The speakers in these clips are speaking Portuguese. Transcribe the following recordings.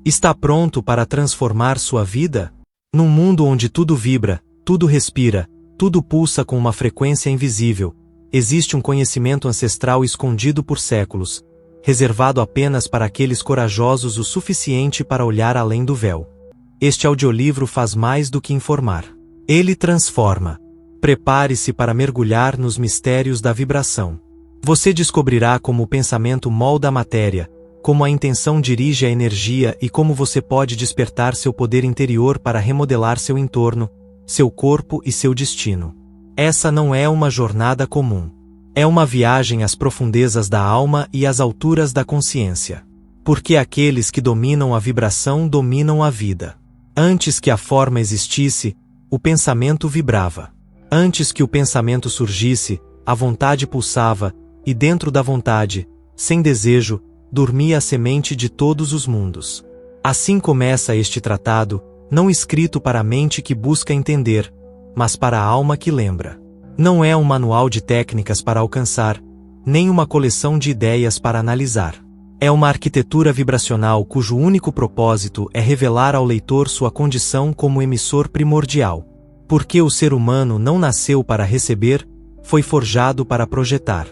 Está pronto para transformar sua vida? Num mundo onde tudo vibra, tudo respira, tudo pulsa com uma frequência invisível, existe um conhecimento ancestral escondido por séculos, reservado apenas para aqueles corajosos o suficiente para olhar além do véu. Este audiolivro faz mais do que informar. Ele transforma. Prepare-se para mergulhar nos mistérios da vibração. Você descobrirá como o pensamento molda a matéria, como a intenção dirige a energia e como você pode despertar seu poder interior para remodelar seu entorno, seu corpo e seu destino. Essa não é uma jornada comum. É uma viagem às profundezas da alma e às alturas da consciência. Porque aqueles que dominam a vibração dominam a vida. Antes que a forma existisse, o pensamento vibrava. Antes que o pensamento surgisse, a vontade pulsava, e dentro da vontade, sem desejo, dormia a semente de todos os mundos. Assim começa este tratado, não escrito para a mente que busca entender, mas para a alma que lembra. Não é um manual de técnicas para alcançar, nem uma coleção de ideias para analisar. É uma arquitetura vibracional cujo único propósito é revelar ao leitor sua condição como emissor primordial. Porque o ser humano não nasceu para receber, foi forjado para projetar.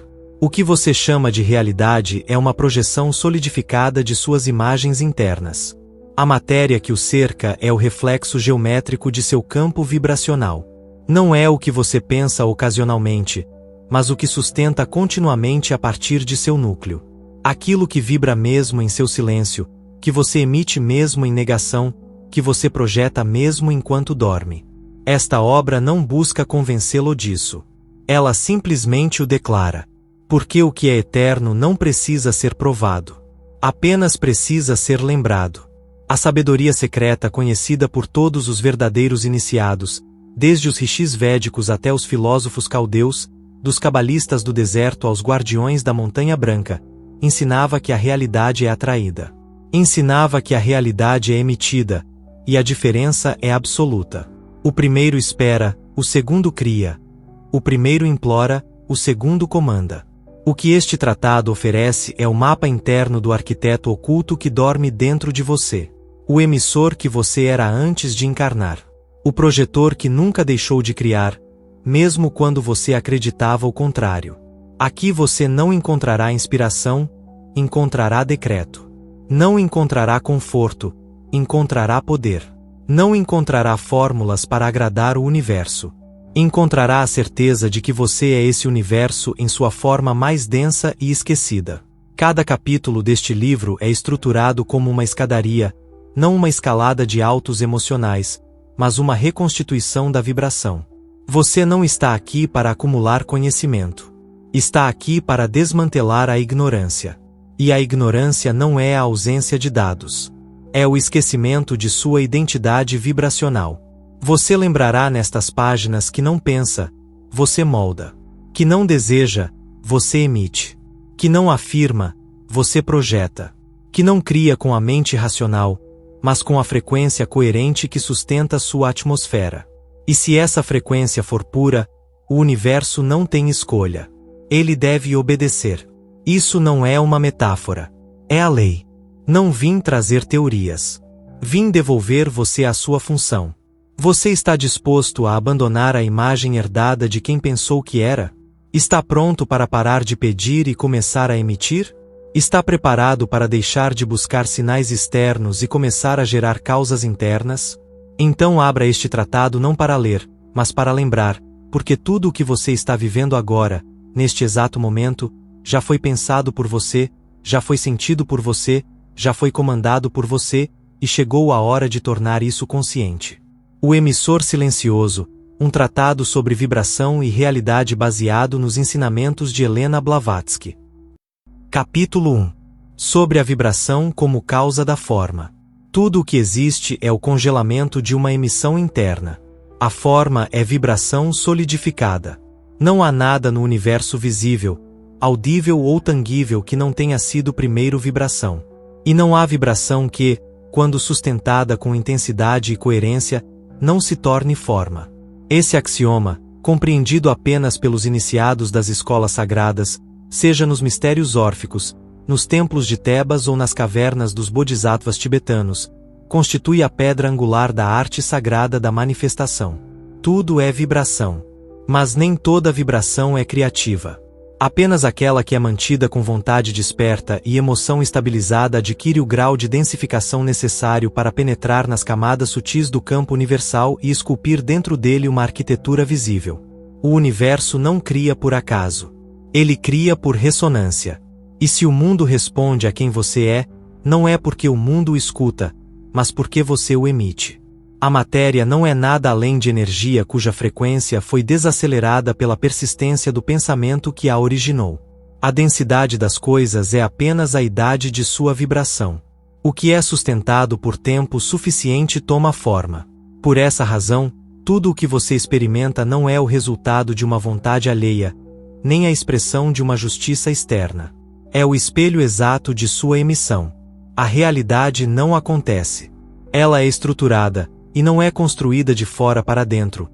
O que você chama de realidade é uma projeção solidificada de suas imagens internas. A matéria que o cerca é o reflexo geométrico de seu campo vibracional. Não é o que você pensa ocasionalmente, mas o que sustenta continuamente a partir de seu núcleo. Aquilo que vibra mesmo em seu silêncio, que você emite mesmo em negação, que você projeta mesmo enquanto dorme. Esta obra não busca convencê-lo disso. Ela simplesmente o declara. Porque o que é eterno não precisa ser provado. Apenas precisa ser lembrado. A sabedoria secreta conhecida por todos os verdadeiros iniciados, desde os rishis védicos até os filósofos caldeus, dos cabalistas do deserto aos guardiões da Montanha Branca, ensinava que a realidade é atraída. Ensinava que a realidade é emitida, e a diferença é absoluta. O primeiro espera, o segundo cria. O primeiro implora, o segundo comanda. O que este tratado oferece é o mapa interno do arquiteto oculto que dorme dentro de você. O emissor que você era antes de encarnar. O projetor que nunca deixou de criar, mesmo quando você acreditava o contrário. Aqui você não encontrará inspiração, encontrará decreto. Não encontrará conforto, encontrará poder. Não encontrará fórmulas para agradar o universo. Encontrará a certeza de que você é esse universo em sua forma mais densa e esquecida. Cada capítulo deste livro é estruturado como uma escadaria, não uma escalada de altos emocionais, mas uma reconstituição da vibração. Você não está aqui para acumular conhecimento. Está aqui para desmantelar a ignorância. E a ignorância não é a ausência de dados. É o esquecimento de sua identidade vibracional. Você lembrará nestas páginas que não pensa, você molda. Que não deseja, você emite. Que não afirma, você projeta. Que não cria com a mente racional, mas com a frequência coerente que sustenta sua atmosfera. E se essa frequência for pura, o universo não tem escolha. Ele deve obedecer. Isso não é uma metáfora. É a lei. Não vim trazer teorias. Vim devolver você à sua função. Você está disposto a abandonar a imagem herdada de quem pensou que era? Está pronto para parar de pedir e começar a emitir? Está preparado para deixar de buscar sinais externos e começar a gerar causas internas? Então abra este tratado não para ler, mas para lembrar, porque tudo o que você está vivendo agora, neste exato momento, já foi pensado por você, já foi sentido por você, já foi comandado por você, e chegou a hora de tornar isso consciente. O Emissor Silencioso, um tratado sobre vibração e realidade baseado nos ensinamentos de Helena Blavatsky. Capítulo 1. Sobre a vibração como causa da forma. Tudo o que existe é o congelamento de uma emissão interna. A forma é vibração solidificada. Não há nada no universo visível, audível ou tangível que não tenha sido primeiro vibração. E não há vibração que, quando sustentada com intensidade e coerência, não se torne forma. Esse axioma, compreendido apenas pelos iniciados das escolas sagradas, seja nos mistérios órficos, nos templos de Tebas ou nas cavernas dos bodhisattvas tibetanos, constitui a pedra angular da arte sagrada da manifestação. Tudo é vibração. Mas nem toda vibração é criativa. Apenas aquela que é mantida com vontade desperta e emoção estabilizada adquire o grau de densificação necessário para penetrar nas camadas sutis do campo universal e esculpir dentro dele uma arquitetura visível. O universo não cria por acaso. Ele cria por ressonância. E se o mundo responde a quem você é, não é porque o mundo o escuta, mas porque você o emite. A matéria não é nada além de energia cuja frequência foi desacelerada pela persistência do pensamento que a originou. A densidade das coisas é apenas a idade de sua vibração. O que é sustentado por tempo suficiente toma forma. Por essa razão, tudo o que você experimenta não é o resultado de uma vontade alheia, nem a expressão de uma justiça externa. É o espelho exato de sua emissão. A realidade não acontece. Ela é estruturada, e não é construída de fora para dentro,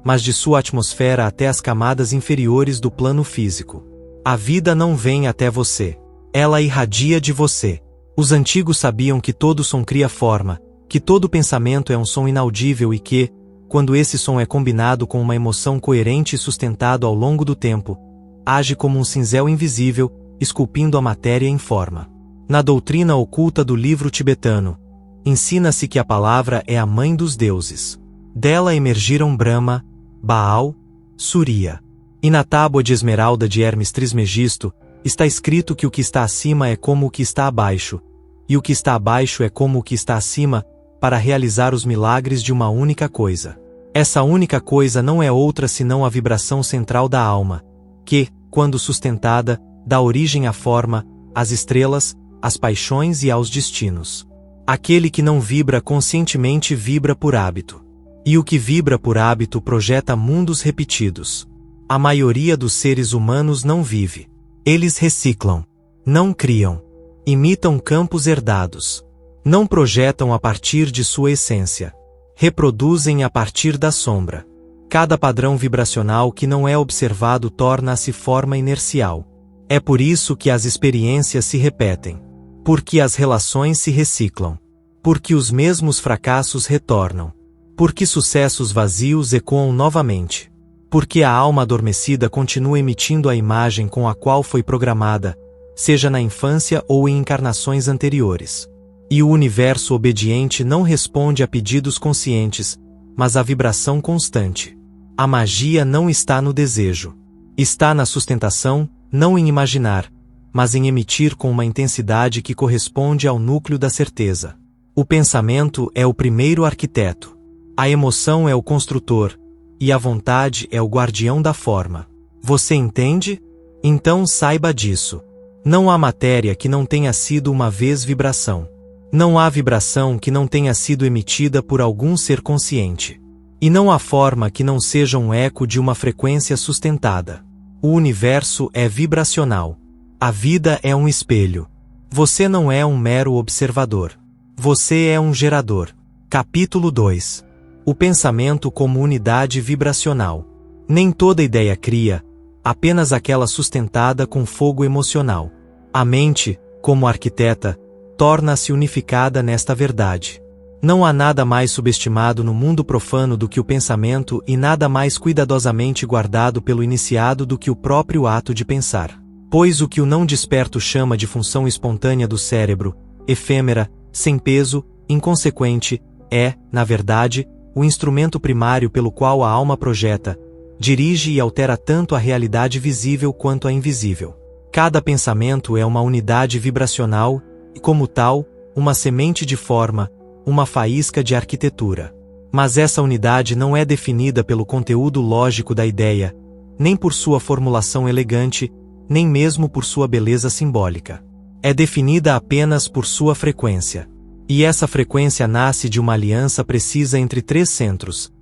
mas de sua atmosfera até as camadas inferiores do plano físico. A vida não vem até você. Ela irradia de você. Os antigos sabiam que todo som cria forma, que todo pensamento é um som inaudível e que, quando esse som é combinado com uma emoção coerente e sustentado ao longo do tempo, age como um cinzel invisível, esculpindo a matéria em forma. Na doutrina oculta do livro tibetano, ensina-se que a palavra é a mãe dos deuses. Dela emergiram Brahma, Baal, Surya. E na tábua de esmeralda de Hermes Trismegisto, está escrito que o que está acima é como o que está abaixo, e o que está abaixo é como o que está acima, para realizar os milagres de uma única coisa. Essa única coisa não é outra senão a vibração central da alma, que, quando sustentada, dá origem à forma, às estrelas, às paixões e aos destinos. Aquele que não vibra conscientemente vibra por hábito. E o que vibra por hábito projeta mundos repetidos. A maioria dos seres humanos não vive. Eles reciclam. Não criam. Imitam campos herdados. Não projetam a partir de sua essência. Reproduzem a partir da sombra. Cada padrão vibracional que não é observado torna-se forma inercial. É por isso que as experiências se repetem. Porque as relações se reciclam. Porque os mesmos fracassos retornam. Porque sucessos vazios ecoam novamente. Porque a alma adormecida continua emitindo a imagem com a qual foi programada, seja na infância ou em encarnações anteriores. E o universo obediente não responde a pedidos conscientes, mas à vibração constante. A magia não está no desejo. Está na sustentação, não em imaginar, mas em emitir com uma intensidade que corresponde ao núcleo da certeza. O pensamento é o primeiro arquiteto. A emoção é o construtor, e a vontade é o guardião da forma. Você entende? Então saiba disso. Não há matéria que não tenha sido uma vez vibração. Não há vibração que não tenha sido emitida por algum ser consciente. E não há forma que não seja um eco de uma frequência sustentada. O universo é vibracional. A vida é um espelho. Você não é um mero observador. Você é um gerador. Capítulo 2. O pensamento como unidade vibracional. Nem toda ideia cria, apenas aquela sustentada com fogo emocional. A mente, como arquiteta, torna-se unificada nesta verdade. Não há nada mais subestimado no mundo profano do que o pensamento e nada mais cuidadosamente guardado pelo iniciado do que o próprio ato de pensar. Pois o que o não desperto chama de função espontânea do cérebro, efêmera, sem peso, inconsequente, é, na verdade, o instrumento primário pelo qual a alma projeta, dirige e altera tanto a realidade visível quanto a invisível. Cada pensamento é uma unidade vibracional e, como tal, uma semente de forma, uma faísca de arquitetura. Mas essa unidade não é definida pelo conteúdo lógico da ideia, nem por sua formulação elegante, nem mesmo por sua beleza simbólica. É definida apenas por sua frequência. E essa frequência nasce de uma aliança precisa entre três centros: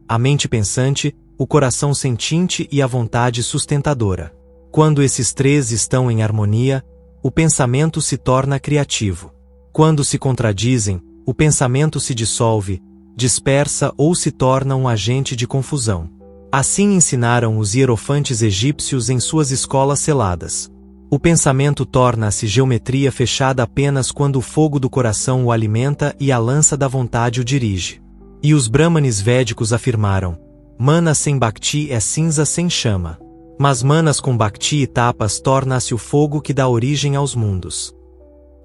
a mente pensante, o coração sentinte e a vontade sustentadora. Quando esses três estão em harmonia, o pensamento se torna criativo. Quando se contradizem, o pensamento se dissolve, dispersa ou se torna um agente de confusão. Assim ensinaram os hierofantes egípcios em suas escolas seladas. O pensamento torna-se geometria fechada apenas quando o fogo do coração o alimenta e a lança da vontade o dirige. E os brahmanes védicos afirmaram: mana sem bhakti é cinza sem chama. Mas manas com bhakti e tapas torna-se o fogo que dá origem aos mundos.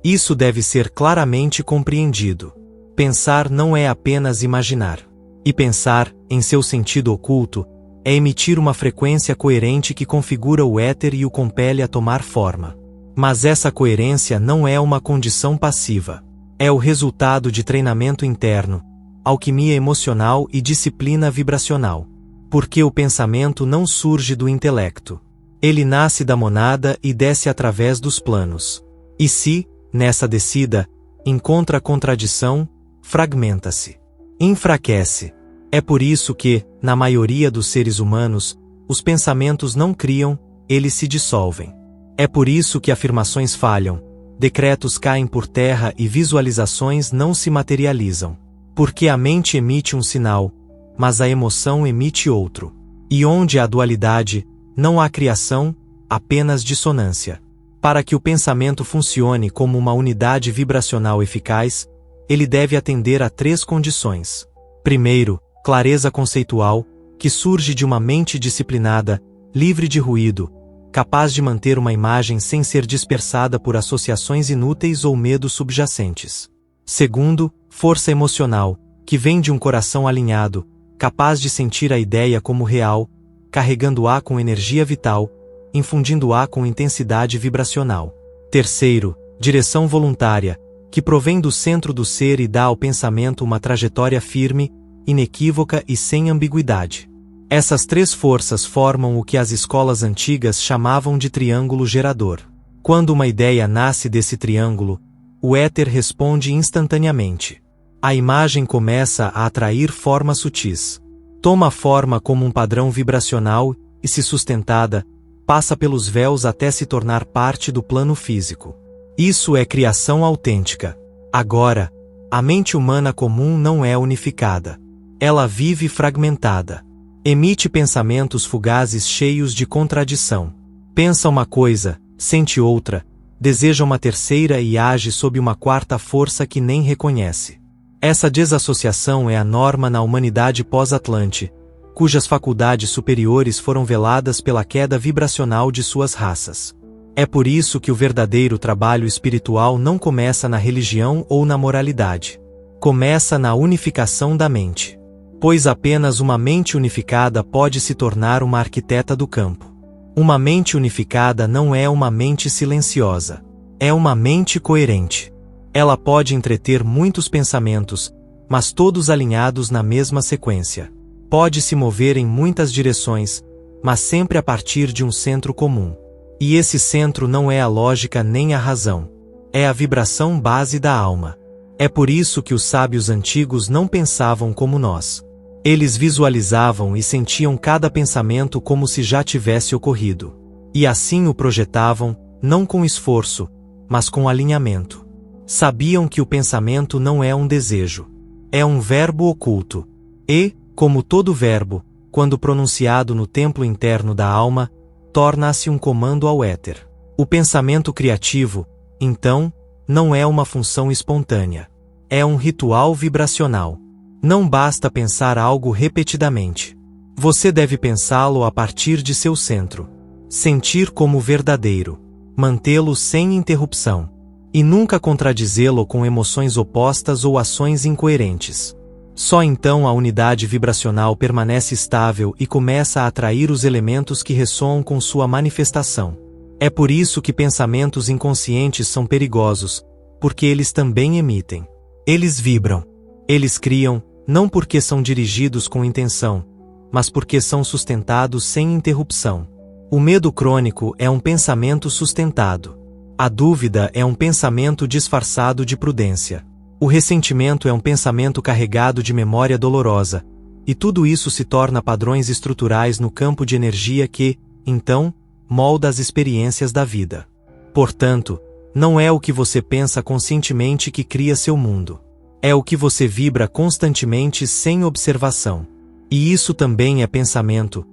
Isso deve ser claramente compreendido. Pensar não é apenas imaginar. E pensar, em seu sentido oculto, é emitir uma frequência coerente que configura o éter e o compele a tomar forma. Mas essa coerência não é uma condição passiva. É o resultado de treinamento interno, alquimia emocional e disciplina vibracional. Porque o pensamento não surge do intelecto. Ele nasce da monada e desce através dos planos. E se, nessa descida, encontra contradição, fragmenta-se. Enfraquece. É por isso que, na maioria dos seres humanos, os pensamentos não criam, eles se dissolvem. É por isso que afirmações falham, decretos caem por terra e visualizações não se materializam. Porque a mente emite um sinal, mas a emoção emite outro. E onde há dualidade, não há criação, apenas dissonância. Para que o pensamento funcione como uma unidade vibracional eficaz, ele deve atender a 3 condições. Primeiro, clareza conceitual, que surge de uma mente disciplinada, livre de ruído, capaz de manter uma imagem sem ser dispersada por associações inúteis ou medos subjacentes. Segundo, força emocional, que vem de um coração alinhado, capaz de sentir a ideia como real, carregando-a com energia vital, infundindo-a com intensidade vibracional. Terceiro, direção voluntária, que provém do centro do ser e dá ao pensamento uma trajetória firme, inequívoca e sem ambiguidade. Essas 3 forças formam o que as escolas antigas chamavam de triângulo gerador. Quando uma ideia nasce desse triângulo, o éter responde instantaneamente. A imagem começa a atrair formas sutis. Toma forma como um padrão vibracional e, se sustentada, passa pelos véus até se tornar parte do plano físico. Isso é criação autêntica. Agora, a mente humana comum não é unificada. Ela vive fragmentada. Emite pensamentos fugazes cheios de contradição. Pensa uma coisa, sente outra, deseja uma terceira e age sob uma quarta força que nem reconhece. Essa desassociação é a norma na humanidade pós-Atlante, cujas faculdades superiores foram veladas pela queda vibracional de suas raças. É por isso que o verdadeiro trabalho espiritual não começa na religião ou na moralidade. Começa na unificação da mente. Pois apenas uma mente unificada pode se tornar uma arquiteta do campo. Uma mente unificada não é uma mente silenciosa. É uma mente coerente. Ela pode entreter muitos pensamentos, mas todos alinhados na mesma sequência. Pode se mover em muitas direções, mas sempre a partir de um centro comum. E esse centro não é a lógica nem a razão. É a vibração base da alma. É por isso que os sábios antigos não pensavam como nós. Eles visualizavam e sentiam cada pensamento como se já tivesse ocorrido. E assim o projetavam, não com esforço, mas com alinhamento. Sabiam que o pensamento não é um desejo. É um verbo oculto. E, como todo verbo, quando pronunciado no templo interno da alma, torna-se um comando ao éter. O pensamento criativo, então, não é uma função espontânea. É um ritual vibracional. Não basta pensar algo repetidamente. Você deve pensá-lo a partir de seu centro. Sentir como verdadeiro. Mantê-lo sem interrupção. E nunca contradizê-lo com emoções opostas ou ações incoerentes. Só então a unidade vibracional permanece estável e começa a atrair os elementos que ressoam com sua manifestação. É por isso que pensamentos inconscientes são perigosos, porque eles também emitem. Eles vibram. Eles criam, não porque são dirigidos com intenção, mas porque são sustentados sem interrupção. O medo crônico é um pensamento sustentado. A dúvida é um pensamento disfarçado de prudência. O ressentimento é um pensamento carregado de memória dolorosa, e tudo isso se torna padrões estruturais no campo de energia que, então, molda as experiências da vida. Portanto, não é o que você pensa conscientemente que cria seu mundo. É o que você vibra constantemente sem observação. E isso também é pensamento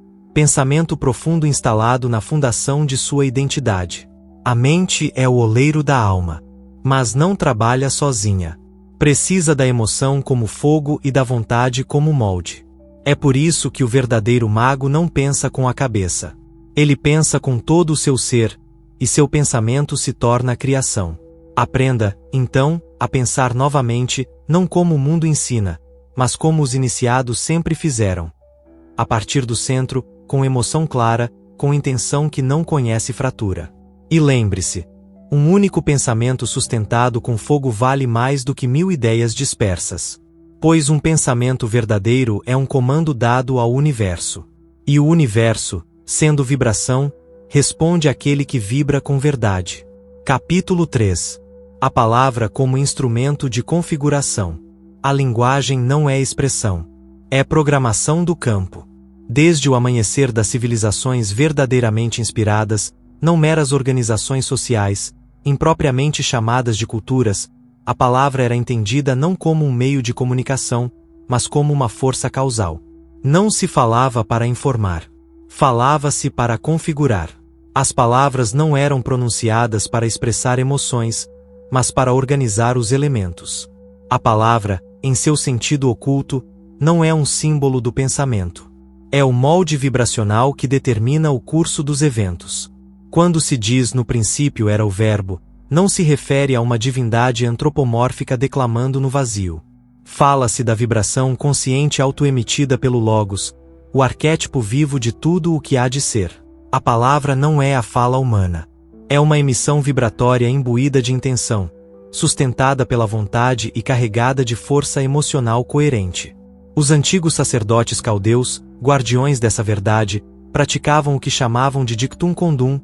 profundo instalado na fundação de sua identidade. A mente é o oleiro da alma, mas não trabalha sozinha. Precisa da emoção como fogo e da vontade como molde. É por isso que o verdadeiro mago não pensa com a cabeça. Ele pensa com todo o seu ser, e seu pensamento se torna a criação. Aprenda, então, a pensar novamente, não como o mundo ensina, mas como os iniciados sempre fizeram. A partir do centro, com emoção clara, com intenção que não conhece fratura. E lembre-se, um único pensamento sustentado com fogo vale mais do que 1000 ideias dispersas. Pois um pensamento verdadeiro é um comando dado ao universo. E o universo, sendo vibração, responde àquele que vibra com verdade. Capítulo 3. A palavra como instrumento de configuração. A linguagem não é expressão. É programação do campo. Desde o amanhecer das civilizações verdadeiramente inspiradas, não meras organizações sociais, impropriamente chamadas de culturas, a palavra era entendida não como um meio de comunicação, mas como uma força causal. Não se falava para informar. Falava-se para configurar. As palavras não eram pronunciadas para expressar emoções, mas para organizar os elementos. A palavra, em seu sentido oculto, não é um símbolo do pensamento. É o molde vibracional que determina o curso dos eventos. Quando se diz no princípio era o verbo, não se refere a uma divindade antropomórfica declamando no vazio. Fala-se da vibração consciente autoemitida pelo Logos, o arquétipo vivo de tudo o que há de ser. A palavra não é a fala humana. É uma emissão vibratória imbuída de intenção, sustentada pela vontade e carregada de força emocional coerente. Os antigos sacerdotes caldeus, guardiões dessa verdade, praticavam o que chamavam de dictum condum,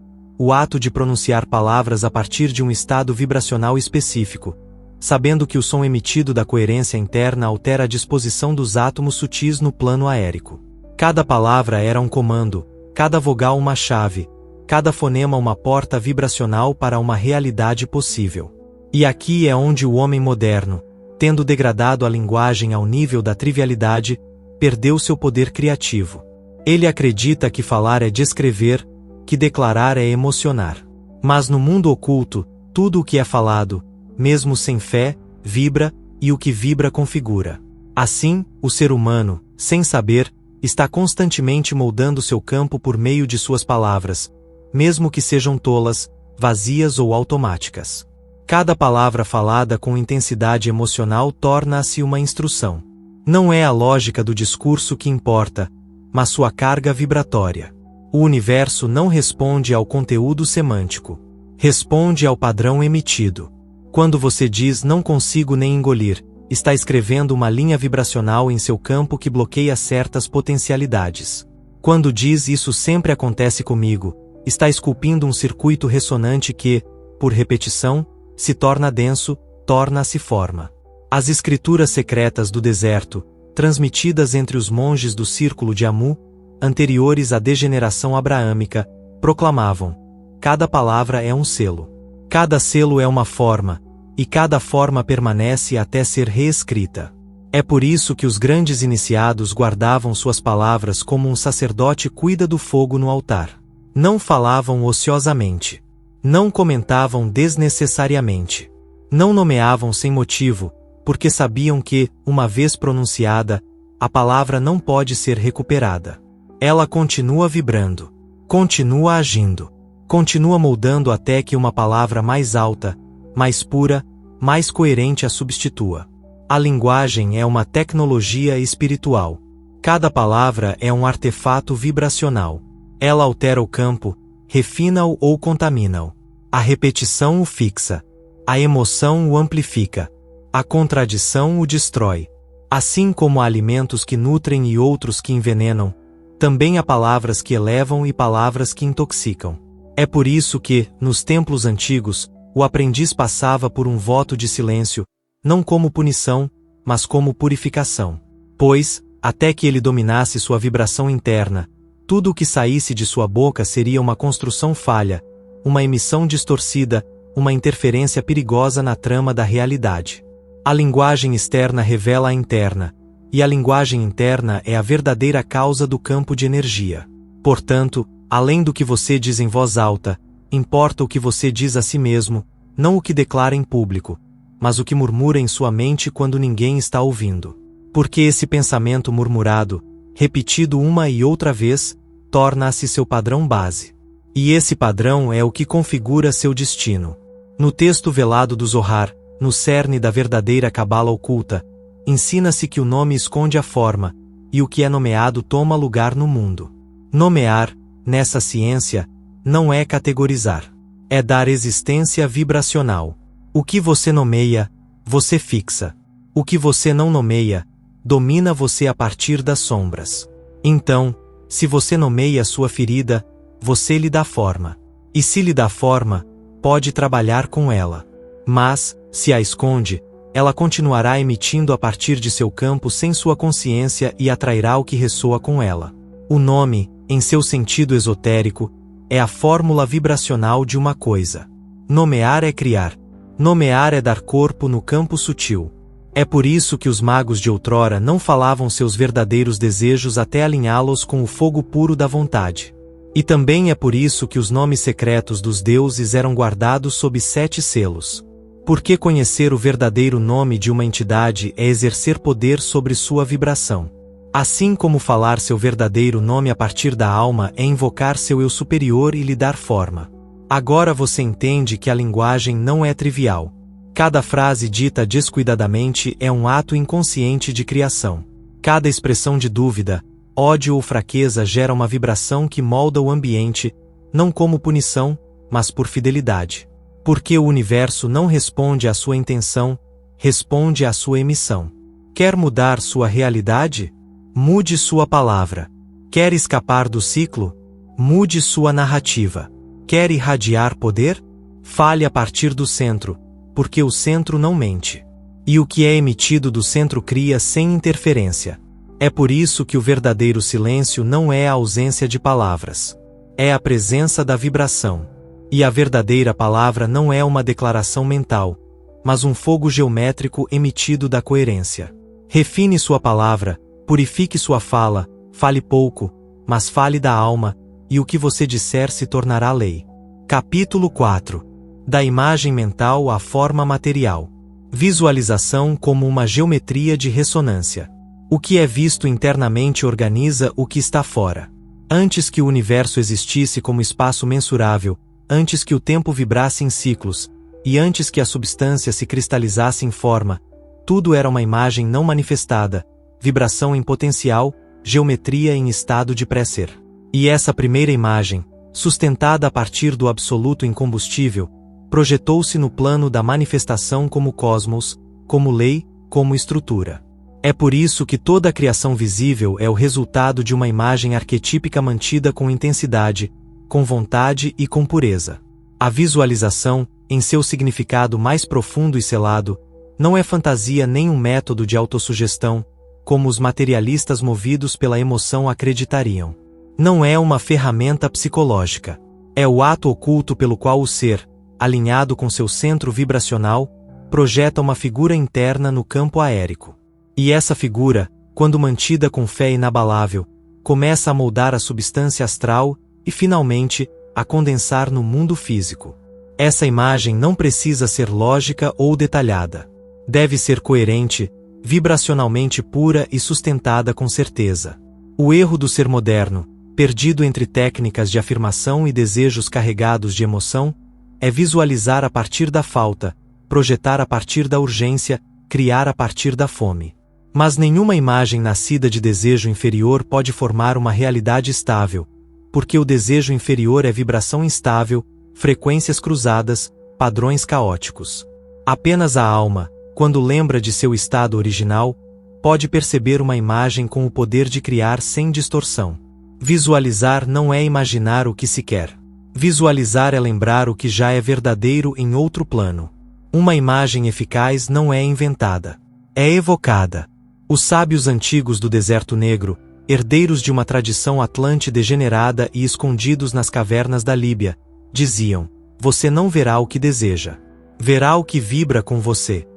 o ato de pronunciar palavras a partir de um estado vibracional específico, sabendo que o som emitido da coerência interna altera a disposição dos átomos sutis no plano aérico. Cada palavra era um comando, cada vogal uma chave, cada fonema uma porta vibracional para uma realidade possível. E aqui é onde o homem moderno, tendo degradado a linguagem ao nível da trivialidade, perdeu seu poder criativo. Ele acredita que falar é descrever, que declarar é emocionar. Mas no mundo oculto, tudo o que é falado, mesmo sem fé, vibra, e o que vibra configura. Assim, o ser humano, sem saber, está constantemente moldando seu campo por meio de suas palavras, mesmo que sejam tolas, vazias ou automáticas. Cada palavra falada com intensidade emocional torna-se uma instrução. Não é a lógica do discurso que importa, mas sua carga vibratória. O universo não responde ao conteúdo semântico. Responde ao padrão emitido. Quando você diz não consigo nem engolir, está escrevendo uma linha vibracional em seu campo que bloqueia certas potencialidades. Quando diz isso sempre acontece comigo, está esculpindo um circuito ressonante que, por repetição, se torna denso, torna-se forma. As escrituras secretas do deserto, transmitidas entre os monges do círculo de Amu, anteriores à degeneração abraâmica, proclamavam: cada palavra é um selo. Cada selo é uma forma, e cada forma permanece até ser reescrita. É por isso que os grandes iniciados guardavam suas palavras como um sacerdote cuida do fogo no altar. Não falavam ociosamente. Não comentavam desnecessariamente. Não nomeavam sem motivo, porque sabiam que, uma vez pronunciada, a palavra não pode ser recuperada. Ela continua vibrando, continua agindo, continua moldando até que uma palavra mais alta, mais pura, mais coerente a substitua. A linguagem é uma tecnologia espiritual. Cada palavra é um artefato vibracional. Ela altera o campo, refina-o ou contamina-o. A repetição o fixa. A emoção o amplifica. A contradição o destrói. Assim como há alimentos que nutrem e outros que envenenam, também há palavras que elevam e palavras que intoxicam. É por isso que, nos templos antigos, o aprendiz passava por um voto de silêncio, não como punição, mas como purificação. Pois, até que ele dominasse sua vibração interna, tudo o que saísse de sua boca seria uma construção falha, uma emissão distorcida, uma interferência perigosa na trama da realidade. A linguagem externa revela a interna, e a linguagem interna é a verdadeira causa do campo de energia. Portanto, além do que você diz em voz alta, Importa o que você diz a si mesmo, não o que declara em público, mas o que murmura em sua mente quando ninguém está ouvindo. Porque esse pensamento murmurado, repetido uma e outra vez, torna-se seu padrão base. E esse padrão é o que configura seu destino. No texto velado do Zohar, no cerne da verdadeira cabala oculta, ensina-se que o nome esconde a forma, e o que é nomeado toma lugar no mundo. Nomear, nessa ciência, não é categorizar. É dar existência vibracional. O que você nomeia, você fixa. O que você não nomeia, domina você a partir das sombras. Então, se você nomeia sua ferida, você lhe dá forma. E se lhe dá forma, pode trabalhar com ela. Mas, se a esconde, ela continuará emitindo a partir de seu campo sem sua consciência e atrairá o que ressoa com ela. O nome, em seu sentido esotérico, é a fórmula vibracional de uma coisa. Nomear é criar. Nomear é dar corpo no campo sutil. É por isso que os magos de outrora não falavam seus verdadeiros desejos até alinhá-los com o fogo puro da vontade. E também é por isso que os nomes secretos dos deuses eram guardados sob 7 selos. Porque conhecer o verdadeiro nome de uma entidade é exercer poder sobre sua vibração. Assim como falar seu verdadeiro nome a partir da alma é invocar seu eu superior e lhe dar forma. Agora você entende que a linguagem não é trivial. Cada frase dita descuidadamente é um ato inconsciente de criação. Cada expressão de dúvida, ódio ou fraqueza gera uma vibração que molda o ambiente, não como punição, mas por fidelidade. Porque o universo não responde à sua intenção, responde à sua emissão. Quer mudar sua realidade? Mude sua palavra. Quer escapar do ciclo? Mude sua narrativa. Quer irradiar poder? Fale a partir do centro, porque o centro não mente. E o que é emitido do centro cria sem interferência. É por isso que o verdadeiro silêncio não é a ausência de palavras. É a presença da vibração. E a verdadeira palavra não é uma declaração mental, mas um fogo geométrico emitido da coerência. Refine sua palavra, purifique sua fala, fale pouco, mas fale da alma, e o que você disser se tornará lei. Capítulo 4. Da imagem mental à forma material. Visualização como uma geometria de ressonância. O que é visto internamente organiza o que está fora. Antes que o universo existisse como espaço mensurável, antes que o tempo vibrasse em ciclos, e antes que a substância se cristalizasse em forma, tudo era uma imagem não manifestada, vibração em potencial, geometria em estado de pré-ser. E essa primeira imagem, sustentada a partir do absoluto incombustível, projetou-se no plano da manifestação como cosmos, como lei, como estrutura. É por isso que toda a criação visível é o resultado de uma imagem arquetípica mantida com intensidade, com vontade e com pureza. A visualização, em seu significado mais profundo e selado, não é fantasia nem um método de autossugestão, como os materialistas movidos pela emoção acreditariam. Não é uma ferramenta psicológica. É o ato oculto pelo qual o ser, alinhado com seu centro vibracional, projeta uma figura interna no campo aérico. E essa figura, quando mantida com fé inabalável, começa a moldar a substância astral e, finalmente, a condensar no mundo físico. Essa imagem não precisa ser lógica ou detalhada. Deve ser coerente, vibracionalmente pura e sustentada com certeza. O erro do ser moderno, perdido entre técnicas de afirmação e desejos carregados de emoção, é visualizar a partir da falta, projetar a partir da urgência, criar a partir da fome. Mas nenhuma imagem nascida de desejo inferior pode formar uma realidade estável, porque o desejo inferior é vibração instável, frequências cruzadas, padrões caóticos. Apenas a alma, quando lembra de seu estado original, pode perceber uma imagem com o poder de criar sem distorção. Visualizar não é imaginar o que se quer. Visualizar é lembrar o que já é verdadeiro em outro plano. Uma imagem eficaz não é inventada. É evocada. Os sábios antigos do Deserto Negro, herdeiros de uma tradição atlante degenerada e escondidos nas cavernas da Líbia, diziam: você não verá o que deseja. Verá o que vibra com você.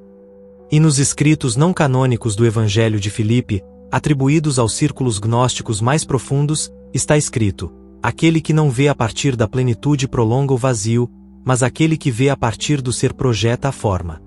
E nos escritos não canônicos do Evangelho de Filipe, atribuídos aos círculos gnósticos mais profundos, está escrito: Aquele que não vê a partir da plenitude prolonga o vazio, mas aquele que vê a partir do ser projeta a forma.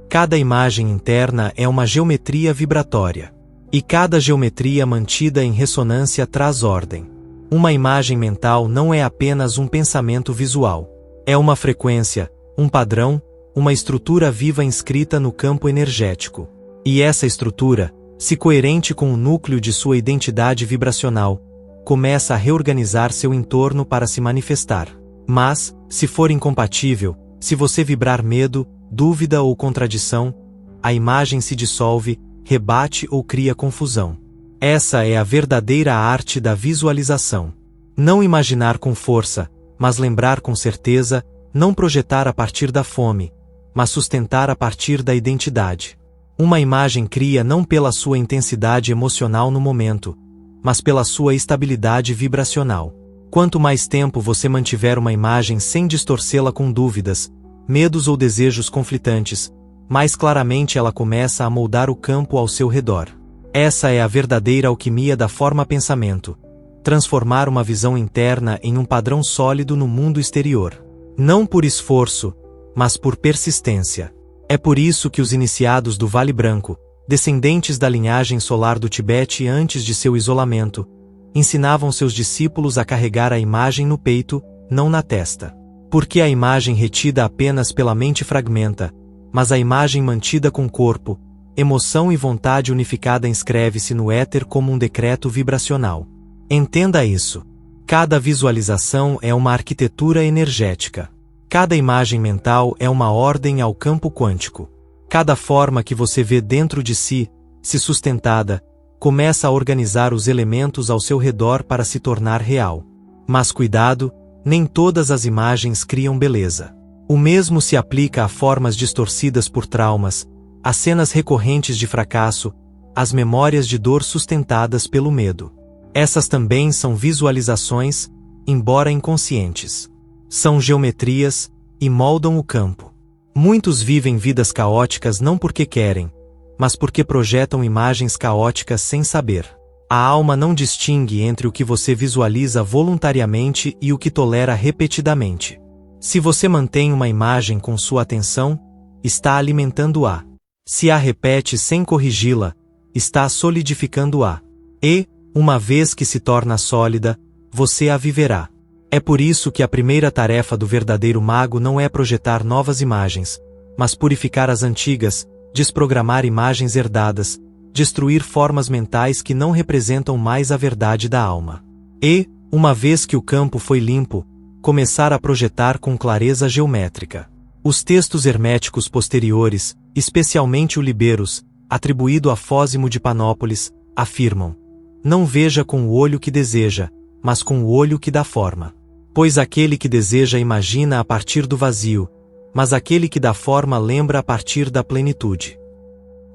Cada imagem interna é uma geometria vibratória. E cada geometria mantida em ressonância traz ordem. Uma imagem mental não é apenas um pensamento visual. É uma frequência, um padrão, uma estrutura viva inscrita no campo energético. E essa estrutura, se coerente com o núcleo de sua identidade vibracional, começa a reorganizar seu entorno para se manifestar. Mas, se for incompatível, se você vibrar medo, dúvida ou contradição, a imagem se dissolve, rebate ou cria confusão. Essa é a verdadeira arte da visualização. Não imaginar com força, mas lembrar com certeza, não projetar a partir da fome, mas sustentar a partir da identidade. Uma imagem cria não pela sua intensidade emocional no momento, mas pela sua estabilidade vibracional. Quanto mais tempo você mantiver uma imagem sem distorcê-la com dúvidas, medos ou desejos conflitantes, mais claramente ela começa a moldar o campo ao seu redor. Essa é a verdadeira alquimia da forma-pensamento. Transformar uma visão interna em um padrão sólido no mundo exterior. Não por esforço, mas por persistência. É por isso que os iniciados do Vale Branco, descendentes da linhagem solar do Tibete antes de seu isolamento, ensinavam seus discípulos a carregar a imagem no peito, não na testa. Porque a imagem retida apenas pela mente fragmenta, mas a imagem mantida com corpo, emoção e vontade unificada inscreve-se no éter como um decreto vibracional. Entenda isso. Cada visualização é uma arquitetura energética. Cada imagem mental é uma ordem ao campo quântico. Cada forma que você vê dentro de si, se sustentada, começa a organizar os elementos ao seu redor para se tornar real. Mas cuidado, nem todas as imagens criam beleza. O mesmo se aplica a formas distorcidas por traumas, a cenas recorrentes de fracasso, às memórias de dor sustentadas pelo medo. Essas também são visualizações, embora inconscientes. São geometrias, e moldam o campo. Muitos vivem vidas caóticas não porque querem, mas porque projetam imagens caóticas sem saber. A alma não distingue entre o que você visualiza voluntariamente e o que tolera repetidamente. Se você mantém uma imagem com sua atenção, está alimentando-a. Se a repete sem corrigi-la, está solidificando-a. E, uma vez que se torna sólida, você a viverá. É por isso que a primeira tarefa do verdadeiro mago não é projetar novas imagens, mas purificar as antigas, desprogramar imagens herdadas, destruir formas mentais que não representam mais a verdade da alma. E, uma vez que o campo foi limpo, começar a projetar com clareza geométrica. Os textos herméticos posteriores, especialmente o Liberus, atribuído a Fósimo de Panópolis, afirmam: não veja com o olho que deseja, mas com o olho que dá forma. Pois aquele que deseja imagina a partir do vazio, mas aquele que dá forma lembra a partir da plenitude.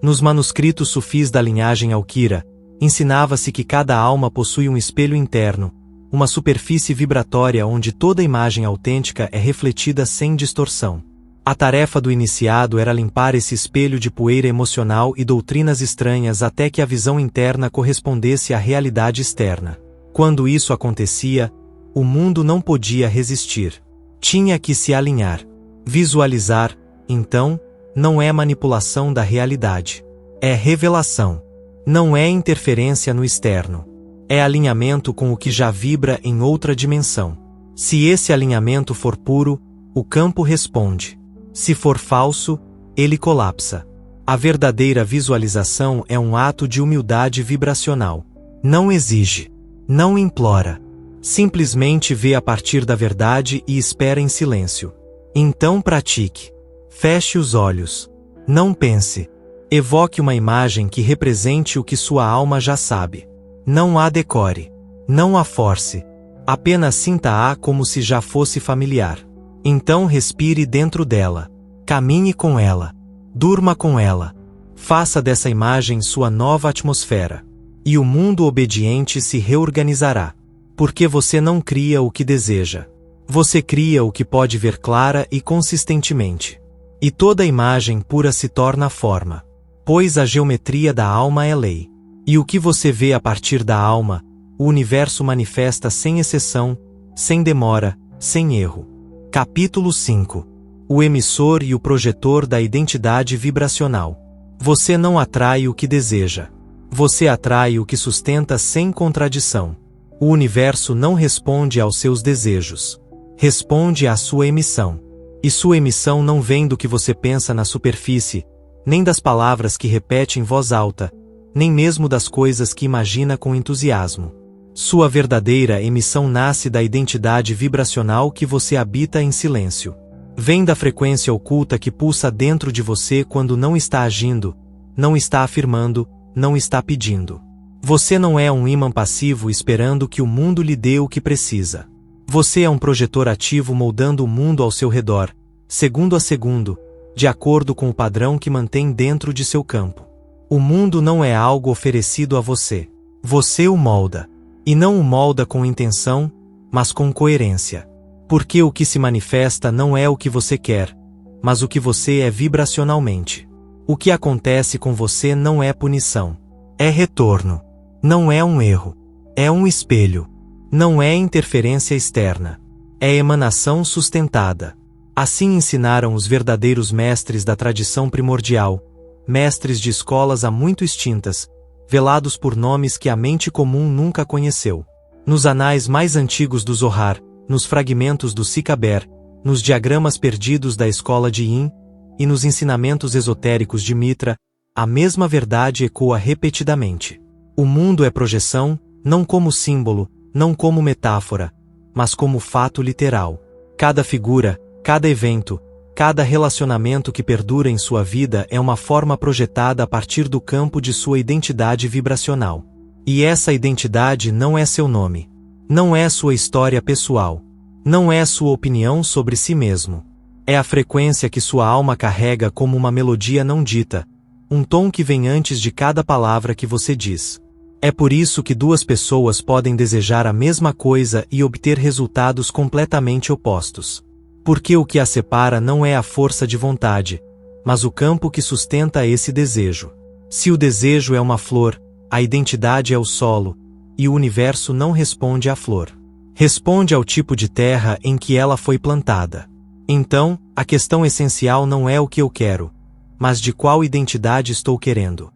Nos manuscritos sufis da linhagem Alquira, ensinava-se que cada alma possui um espelho interno, uma superfície vibratória onde toda imagem autêntica é refletida sem distorção. A tarefa do iniciado era limpar esse espelho de poeira emocional e doutrinas estranhas até que a visão interna correspondesse à realidade externa. Quando isso acontecia, o mundo não podia resistir. Tinha que se alinhar. Visualizar, então, não é manipulação da realidade. É revelação. Não é interferência no externo. É alinhamento com o que já vibra em outra dimensão. Se esse alinhamento for puro, o campo responde. Se for falso, ele colapsa. A verdadeira visualização é um ato de humildade vibracional. Não exige. Não implora. Simplesmente vê a partir da verdade e espera em silêncio. Então pratique. Feche os olhos. Não pense. Evoque uma imagem que represente o que sua alma já sabe. Não a decore. Não a force. Apenas sinta-a como se já fosse familiar. Então respire dentro dela. Caminhe com ela. Durma com ela. Faça dessa imagem sua nova atmosfera. E o mundo obediente se reorganizará. Porque você não cria o que deseja. Você cria o que pode ver clara e consistentemente. E toda imagem pura se torna forma. Pois a geometria da alma é lei. E o que você vê a partir da alma, O universo manifesta sem exceção, sem demora, sem erro. Capítulo 5. O emissor e o projetor da identidade vibracional. Você não atrai o que deseja. Você atrai o que sustenta sem contradição. O universo não responde aos seus desejos. Responde à sua emissão. E sua emissão não vem do que você pensa na superfície, nem das palavras que repete em voz alta, nem mesmo das coisas que imagina com entusiasmo. Sua verdadeira emissão nasce da identidade vibracional que você habita em silêncio. Vem da frequência oculta que pulsa dentro de você quando não está agindo, não está afirmando, não está pedindo. Você não é um ímã passivo esperando que o mundo lhe dê o que precisa. Você é um projetor ativo moldando o mundo ao seu redor, segundo a segundo, de acordo com o padrão que mantém dentro de seu campo. O mundo não é algo oferecido a você. Você o molda. E não o molda com intenção, mas com coerência. Porque o que se manifesta não é o que você quer, mas o que você é vibracionalmente. O que acontece com você não é punição. É retorno. Não é um erro. É um espelho. Não é interferência externa. É emanação sustentada. Assim ensinaram os verdadeiros mestres da tradição primordial, mestres de escolas há muito extintas, velados por nomes que a mente comum nunca conheceu. Nos anais mais antigos do Zohar, nos fragmentos do Sikaber, nos diagramas perdidos da escola de Yin, e nos ensinamentos esotéricos de Mitra, a mesma verdade ecoa repetidamente. O mundo é projeção, não como símbolo, não como metáfora, mas como fato literal. Cada figura, cada evento, cada relacionamento que perdura em sua vida é uma forma projetada a partir do campo de sua identidade vibracional. E essa identidade não é seu nome. Não é sua história pessoal. Não é sua opinião sobre si mesmo. É a frequência que sua alma carrega como uma melodia não dita, um tom que vem antes de cada palavra que você diz. É por isso que duas pessoas podem desejar a mesma coisa e obter resultados completamente opostos. Porque o que a separa não é a força de vontade, mas o campo que sustenta esse desejo. Se o desejo é uma flor, a identidade é o solo, e o universo não responde à flor. Responde ao tipo de terra em que ela foi plantada. Então, a questão essencial não é o que eu quero, mas de qual identidade estou querendo.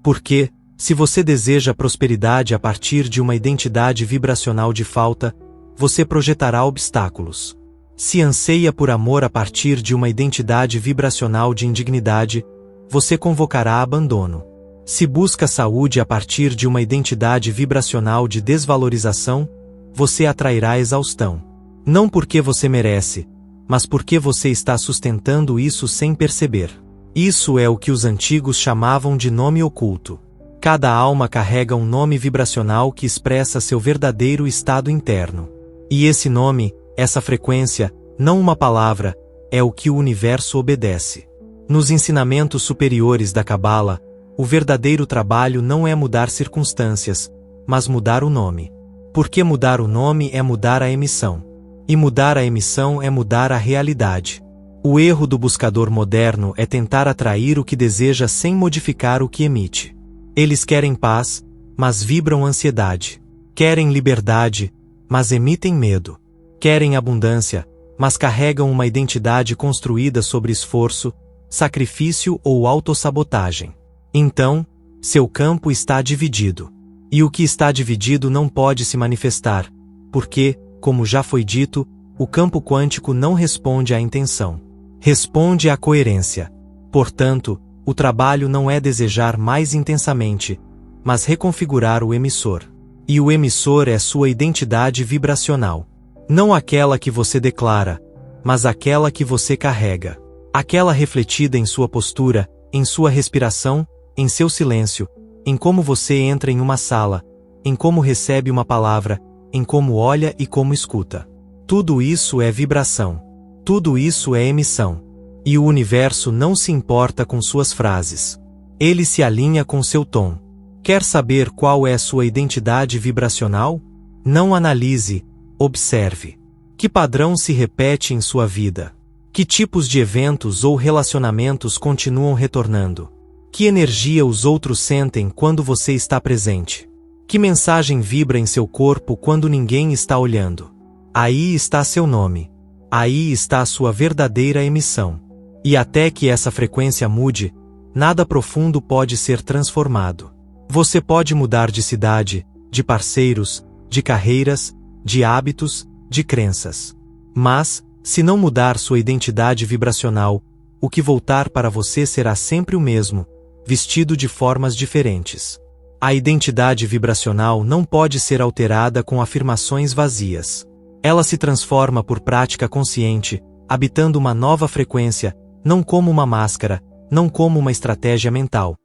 Porque, se você deseja prosperidade a partir de uma identidade vibracional de falta, você projetará obstáculos. Se anseia por amor a partir de uma identidade vibracional de indignidade, você convocará abandono. Se busca saúde a partir de uma identidade vibracional de desvalorização, você atrairá exaustão. Não porque você merece, mas porque você está sustentando isso sem perceber. Isso é o que os antigos chamavam de nome oculto. Cada alma carrega um nome vibracional que expressa seu verdadeiro estado interno. E esse nome, essa frequência, não uma palavra, é o que o universo obedece. Nos ensinamentos superiores da Cabala, o verdadeiro trabalho não é mudar circunstâncias, mas mudar o nome. Porque mudar o nome é mudar a emissão. E mudar a emissão é mudar a realidade. O erro do buscador moderno é tentar atrair o que deseja sem modificar o que emite. Eles querem paz, mas vibram ansiedade. Querem liberdade, mas emitem medo. Querem abundância, mas carregam uma identidade construída sobre esforço, sacrifício ou autossabotagem. Então, seu campo está dividido. E o que está dividido não pode se manifestar, porque, como já foi dito, o campo quântico não responde à intenção. Responde à coerência. Portanto, o trabalho não é desejar mais intensamente, mas reconfigurar o emissor. E o emissor é sua identidade vibracional. Não aquela que você declara, mas aquela que você carrega. Aquela refletida em sua postura, em sua respiração, em seu silêncio, em como você entra em uma sala, em como recebe uma palavra, em como olha e como escuta. Tudo isso é vibração. Tudo isso é emissão. E o universo não se importa com suas frases. Ele se alinha com seu tom. Quer saber qual é sua identidade vibracional? Não analise, observe. Que padrão se repete em sua vida? Que tipos de eventos ou relacionamentos continuam retornando? Que energia os outros sentem quando você está presente? Que mensagem vibra em seu corpo quando ninguém está olhando? Aí está seu nome. Aí está a sua verdadeira emissão. E até que essa frequência mude, nada profundo pode ser transformado. Você pode mudar de cidade, de parceiros, de carreiras, de hábitos, de crenças. Mas, se não mudar sua identidade vibracional, o que voltar para você será sempre o mesmo, vestido de formas diferentes. A identidade vibracional não pode ser alterada com afirmações vazias. Ela se transforma por prática consciente, habitando uma nova frequência, não como uma máscara, não como uma estratégia mental,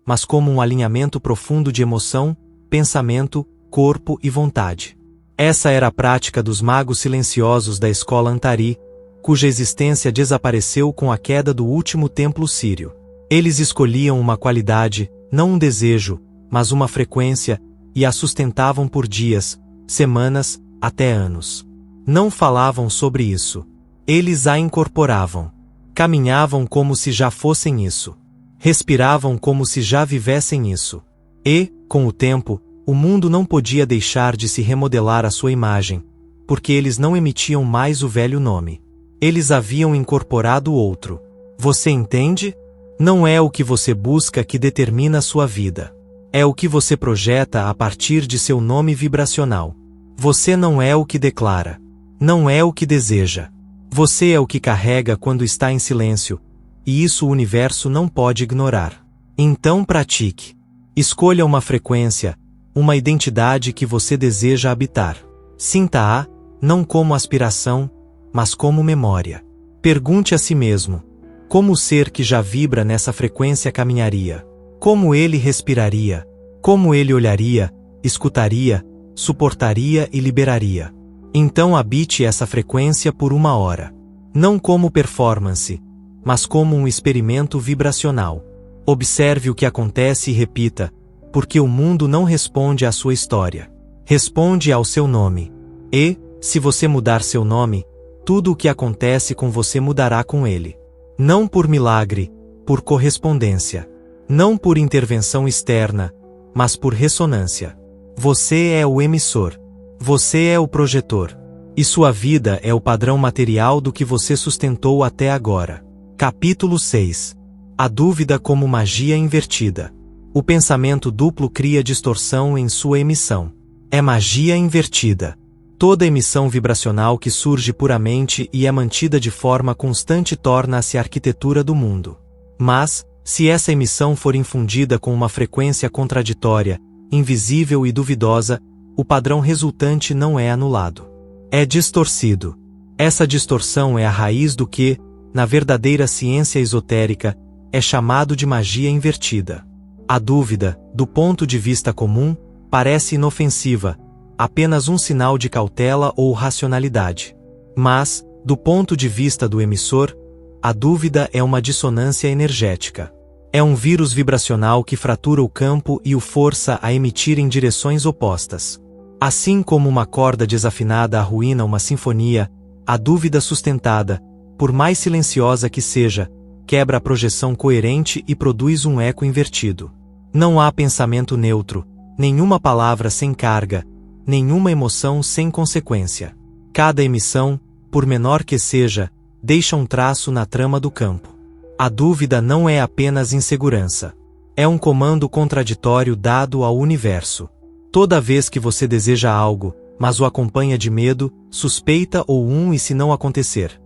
mas como um alinhamento profundo de emoção, pensamento, corpo e vontade. Essa era a prática dos magos silenciosos da escola Antari, cuja existência desapareceu com a queda do último templo sírio. Eles escolhiam uma qualidade, não um desejo, mas uma frequência, e a sustentavam por dias, semanas, até anos. Não falavam sobre isso. Eles a incorporavam. Caminhavam como se já fossem isso. Respiravam como se já vivessem isso. E, com o tempo, o mundo não podia deixar de se remodelar à sua imagem, porque eles não emitiam mais o velho nome. Eles haviam incorporado outro. Você entende? Não é o que você busca que determina a sua vida. É o que você projeta a partir de seu nome vibracional. Você não é o que declara. Não é o que deseja. Você é o que carrega quando está em silêncio, e isso o universo não pode ignorar. Então pratique. Escolha uma frequência, uma identidade que você deseja habitar. Sinta-a, não como aspiração, mas como memória. Pergunte a si mesmo: como o ser que já vibra nessa frequência caminharia? Como ele respiraria? Como ele olharia, escutaria, suportaria e liberaria? Então habite essa frequência por 1 hora. Não como performance, mas como um experimento vibracional. Observe o que acontece e repita, porque o mundo não responde à sua história. Responde ao seu nome. E, se você mudar seu nome, tudo o que acontece com você mudará com ele. Não por milagre, por correspondência. Não por intervenção externa, mas por ressonância. Você é o emissor. Você é o projetor. E sua vida é o padrão material do que você sustentou até agora. Capítulo 6. A dúvida como magia invertida. O pensamento duplo cria distorção em sua emissão. É magia invertida. Toda emissão vibracional que surge puramente e é mantida de forma constante torna-se a arquitetura do mundo. Mas, se essa emissão for infundida com uma frequência contraditória, invisível e duvidosa, o padrão resultante não é anulado. É distorcido. Essa distorção é a raiz do que, na verdadeira ciência esotérica, é chamado de magia invertida. A dúvida, do ponto de vista comum, parece inofensiva, apenas um sinal de cautela ou racionalidade. Mas, do ponto de vista do emissor, a dúvida é uma dissonância energética. É um vírus vibracional que fratura o campo e o força a emitir em direções opostas. Assim como uma corda desafinada arruína uma sinfonia, a dúvida sustentada, por mais silenciosa que seja, quebra a projeção coerente e produz um eco invertido. Não há pensamento neutro, nenhuma palavra sem carga, nenhuma emoção sem consequência. Cada emissão, por menor que seja, deixa um traço na trama do campo. A dúvida não é apenas insegurança. É um comando contraditório dado ao universo. Toda vez que você deseja algo, mas o acompanha de medo, suspeita ou e se não acontecer,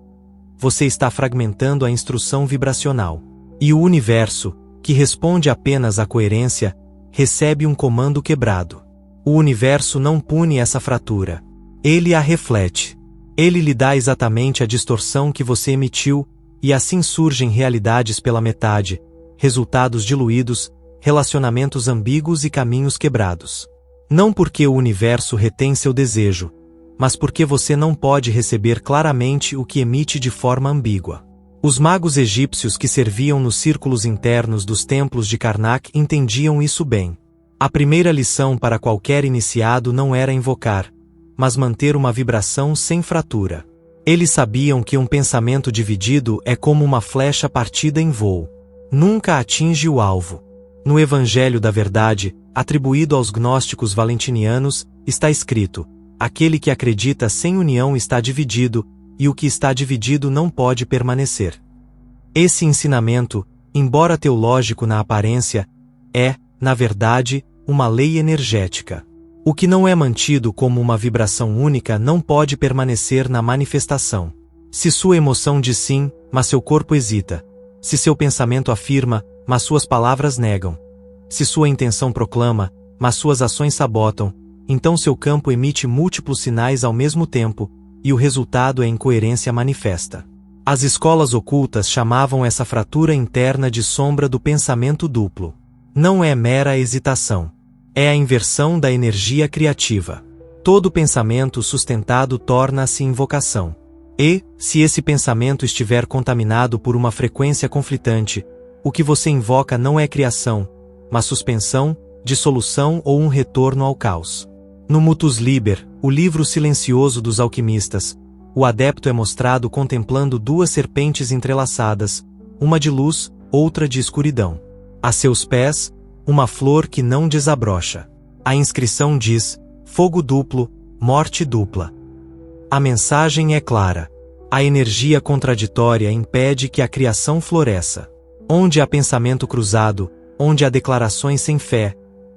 você está fragmentando a instrução vibracional. E o universo, que responde apenas à coerência, recebe um comando quebrado. O universo não pune essa fratura. Ele a reflete. Ele lhe dá exatamente a distorção que você emitiu, e assim surgem realidades pela metade, resultados diluídos, relacionamentos ambíguos e caminhos quebrados. Não porque o universo retém seu desejo, mas porque você não pode receber claramente o que emite de forma ambígua. Os magos egípcios que serviam nos círculos internos dos templos de Karnak entendiam isso bem. A primeira lição para qualquer iniciado não era invocar, mas manter uma vibração sem fratura. Eles sabiam que um pensamento dividido é como uma flecha partida em voo. Nunca atinge o alvo. No Evangelho da Verdade, atribuído aos gnósticos valentinianos, está escrito: aquele que acredita sem união está dividido, e o que está dividido não pode permanecer. Esse ensinamento, embora teológico na aparência, é, na verdade, uma lei energética. O que não é mantido como uma vibração única não pode permanecer na manifestação. Se sua emoção diz sim, mas seu corpo hesita. Se seu pensamento afirma, mas suas palavras negam. Se sua intenção proclama, mas suas ações sabotam, então seu campo emite múltiplos sinais ao mesmo tempo, e o resultado é incoerência manifesta. As escolas ocultas chamavam essa fratura interna de sombra do pensamento duplo. Não é mera hesitação. É a inversão da energia criativa. Todo pensamento sustentado torna-se invocação. E, se esse pensamento estiver contaminado por uma frequência conflitante, o que você invoca não é criação, mas suspensão, dissolução ou um retorno ao caos. No Mutus Liber, o livro silencioso dos alquimistas, o adepto é mostrado contemplando duas serpentes entrelaçadas, uma de luz, outra de escuridão. A seus pés, uma flor que não desabrocha. A inscrição diz: fogo duplo, morte dupla. A mensagem é clara. A energia contraditória impede que a criação floresça. Onde há pensamento cruzado, onde há declarações sem fé,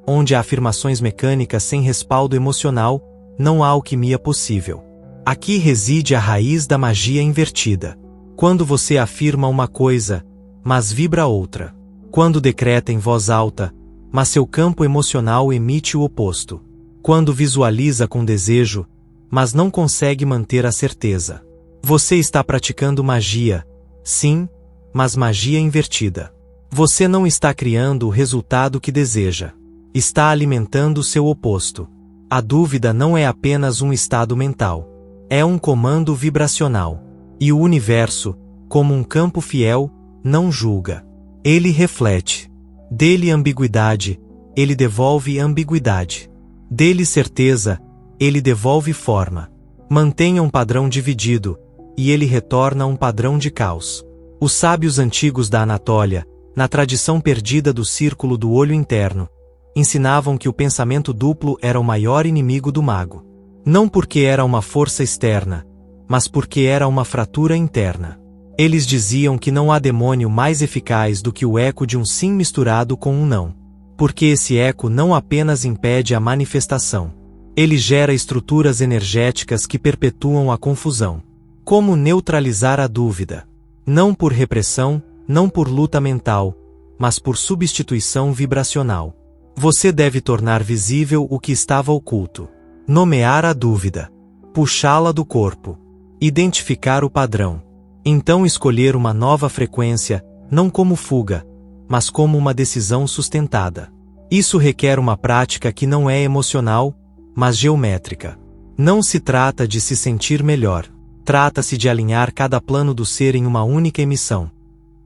onde há afirmações mecânicas sem respaldo emocional, não há alquimia possível. Aqui reside a raiz da magia invertida. Quando você afirma uma coisa, mas vibra outra. Quando decreta em voz alta, mas seu campo emocional emite o oposto. Quando visualiza com desejo, mas não consegue manter a certeza. Você está praticando magia, sim, mas magia invertida. Você não está criando o resultado que deseja. Está alimentando seu oposto. A dúvida não é apenas um estado mental. É um comando vibracional. E o universo, como um campo fiel, não julga. Ele reflete. Dele ambiguidade, ele devolve ambiguidade. Dele certeza, ele devolve forma. Mantenha um padrão dividido, e ele retorna um padrão de caos. Os sábios antigos da Anatólia, na tradição perdida do círculo do olho interno, ensinavam que o pensamento duplo era o maior inimigo do mago. Não porque era uma força externa, mas porque era uma fratura interna. Eles diziam que não há demônio mais eficaz do que o eco de um sim misturado com um não. Porque esse eco não apenas impede a manifestação. Ele gera estruturas energéticas que perpetuam a confusão. Como neutralizar a dúvida? Não por repressão, não por luta mental, mas por substituição vibracional. Você deve tornar visível o que estava oculto. Nomear a dúvida. Puxá-la do corpo. Identificar o padrão. Então escolher uma nova frequência, não como fuga, mas como uma decisão sustentada. Isso requer uma prática que não é emocional, mas geométrica. Não se trata de se sentir melhor. Trata-se de alinhar cada plano do ser em uma única emissão.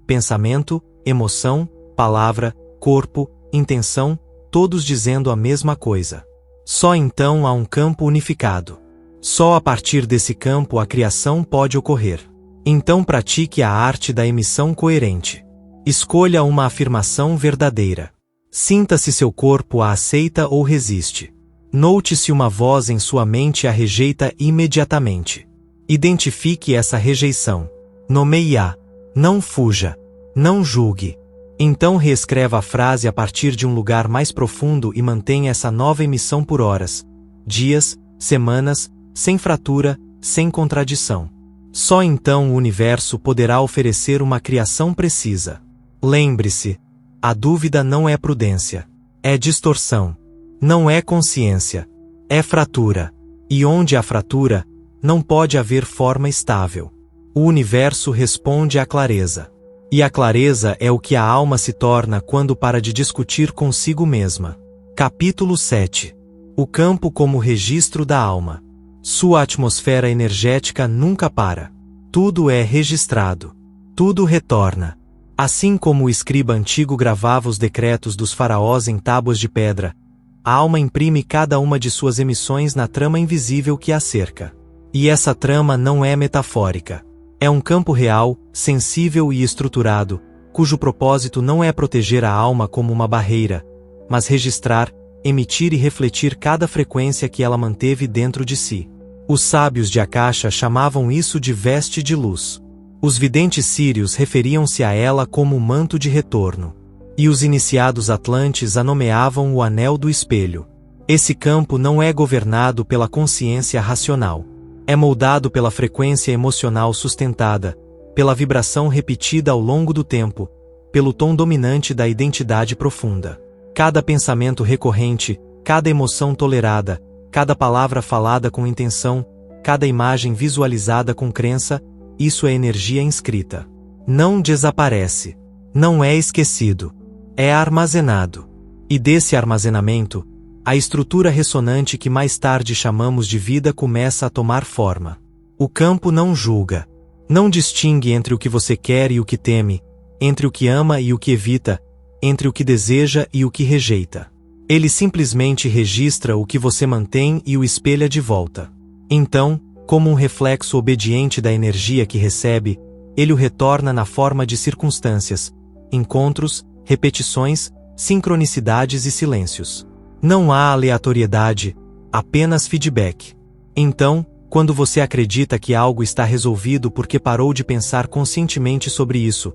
Pensamento, emoção, palavra, corpo, intenção, todos dizendo a mesma coisa. Só então há um campo unificado. Só a partir desse campo a criação pode ocorrer. Então pratique a arte da emissão coerente. Escolha uma afirmação verdadeira. Sinta se seu corpo a aceita ou resiste. Note se uma voz em sua mente a rejeita imediatamente. Identifique essa rejeição. Nomeie-a. Não fuja. Não julgue. Então reescreva a frase a partir de um lugar mais profundo e mantenha essa nova emissão por horas, dias, semanas, sem fratura, sem contradição. Só então o universo poderá oferecer uma criação precisa. Lembre-se, a dúvida não é prudência. É distorção. Não é consciência. É fratura. E onde há fratura, não pode haver forma estável. O universo responde à clareza. E a clareza é o que a alma se torna quando para de discutir consigo mesma. Capítulo 7. O campo como registro da alma. Sua atmosfera energética nunca para. Tudo é registrado. Tudo retorna. Assim como o escriba antigo gravava os decretos dos faraós em tábuas de pedra, a alma imprime cada uma de suas emissões na trama invisível que a cerca. E essa trama não é metafórica. É um campo real, sensível e estruturado, cujo propósito não é proteger a alma como uma barreira, mas registrar, emitir e refletir cada frequência que ela manteve dentro de si. Os sábios de Akasha chamavam isso de veste de luz. Os videntes sírios referiam-se a ela como o manto de retorno. E os iniciados atlantes a nomeavam o anel do espelho. Esse campo não é governado pela consciência racional. É moldado pela frequência emocional sustentada, pela vibração repetida ao longo do tempo, pelo tom dominante da identidade profunda. Cada pensamento recorrente, cada emoção tolerada, cada palavra falada com intenção, cada imagem visualizada com crença, isso é energia inscrita. Não desaparece. Não é esquecido. É armazenado. E desse armazenamento, a estrutura ressonante que mais tarde chamamos de vida começa a tomar forma. O campo não julga. Não distingue entre o que você quer e o que teme, entre o que ama e o que evita, entre o que deseja e o que rejeita. Ele simplesmente registra o que você mantém e o espelha de volta. Então, como um reflexo obediente da energia que recebe, ele o retorna na forma de circunstâncias, encontros, repetições, sincronicidades e silêncios. Não há aleatoriedade, apenas feedback. Então, quando você acredita que algo está resolvido porque parou de pensar conscientemente sobre isso,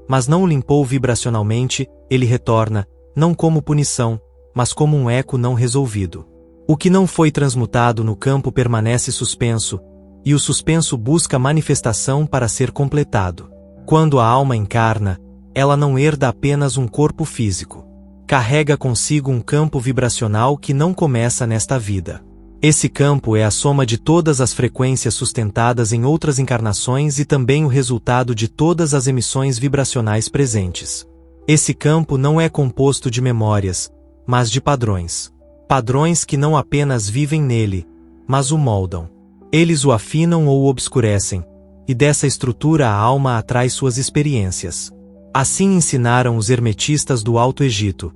mas não o limpou vibracionalmente, ele retorna, não como punição, mas como um eco não resolvido. O que não foi transmutado no campo permanece suspenso, e o suspenso busca manifestação para ser completado. Quando a alma encarna, ela não herda apenas um corpo físico. Carrega consigo um campo vibracional que não começa nesta vida. Esse campo é a soma de todas as frequências sustentadas em outras encarnações e também o resultado de todas as emissões vibracionais presentes. Esse campo não é composto de memórias, mas de padrões. Padrões que não apenas vivem nele, mas o moldam. Eles o afinam ou o obscurecem, e dessa estrutura a alma atrai suas experiências. Assim ensinaram os hermetistas do Alto Egito.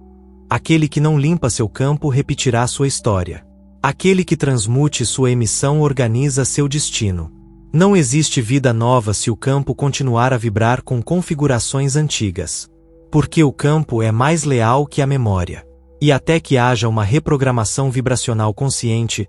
Aquele que não limpa seu campo repetirá sua história. Aquele que transmute sua emissão organiza seu destino. Não existe vida nova se o campo continuar a vibrar com configurações antigas. Porque o campo é mais leal que a memória. E até que haja uma reprogramação vibracional consciente,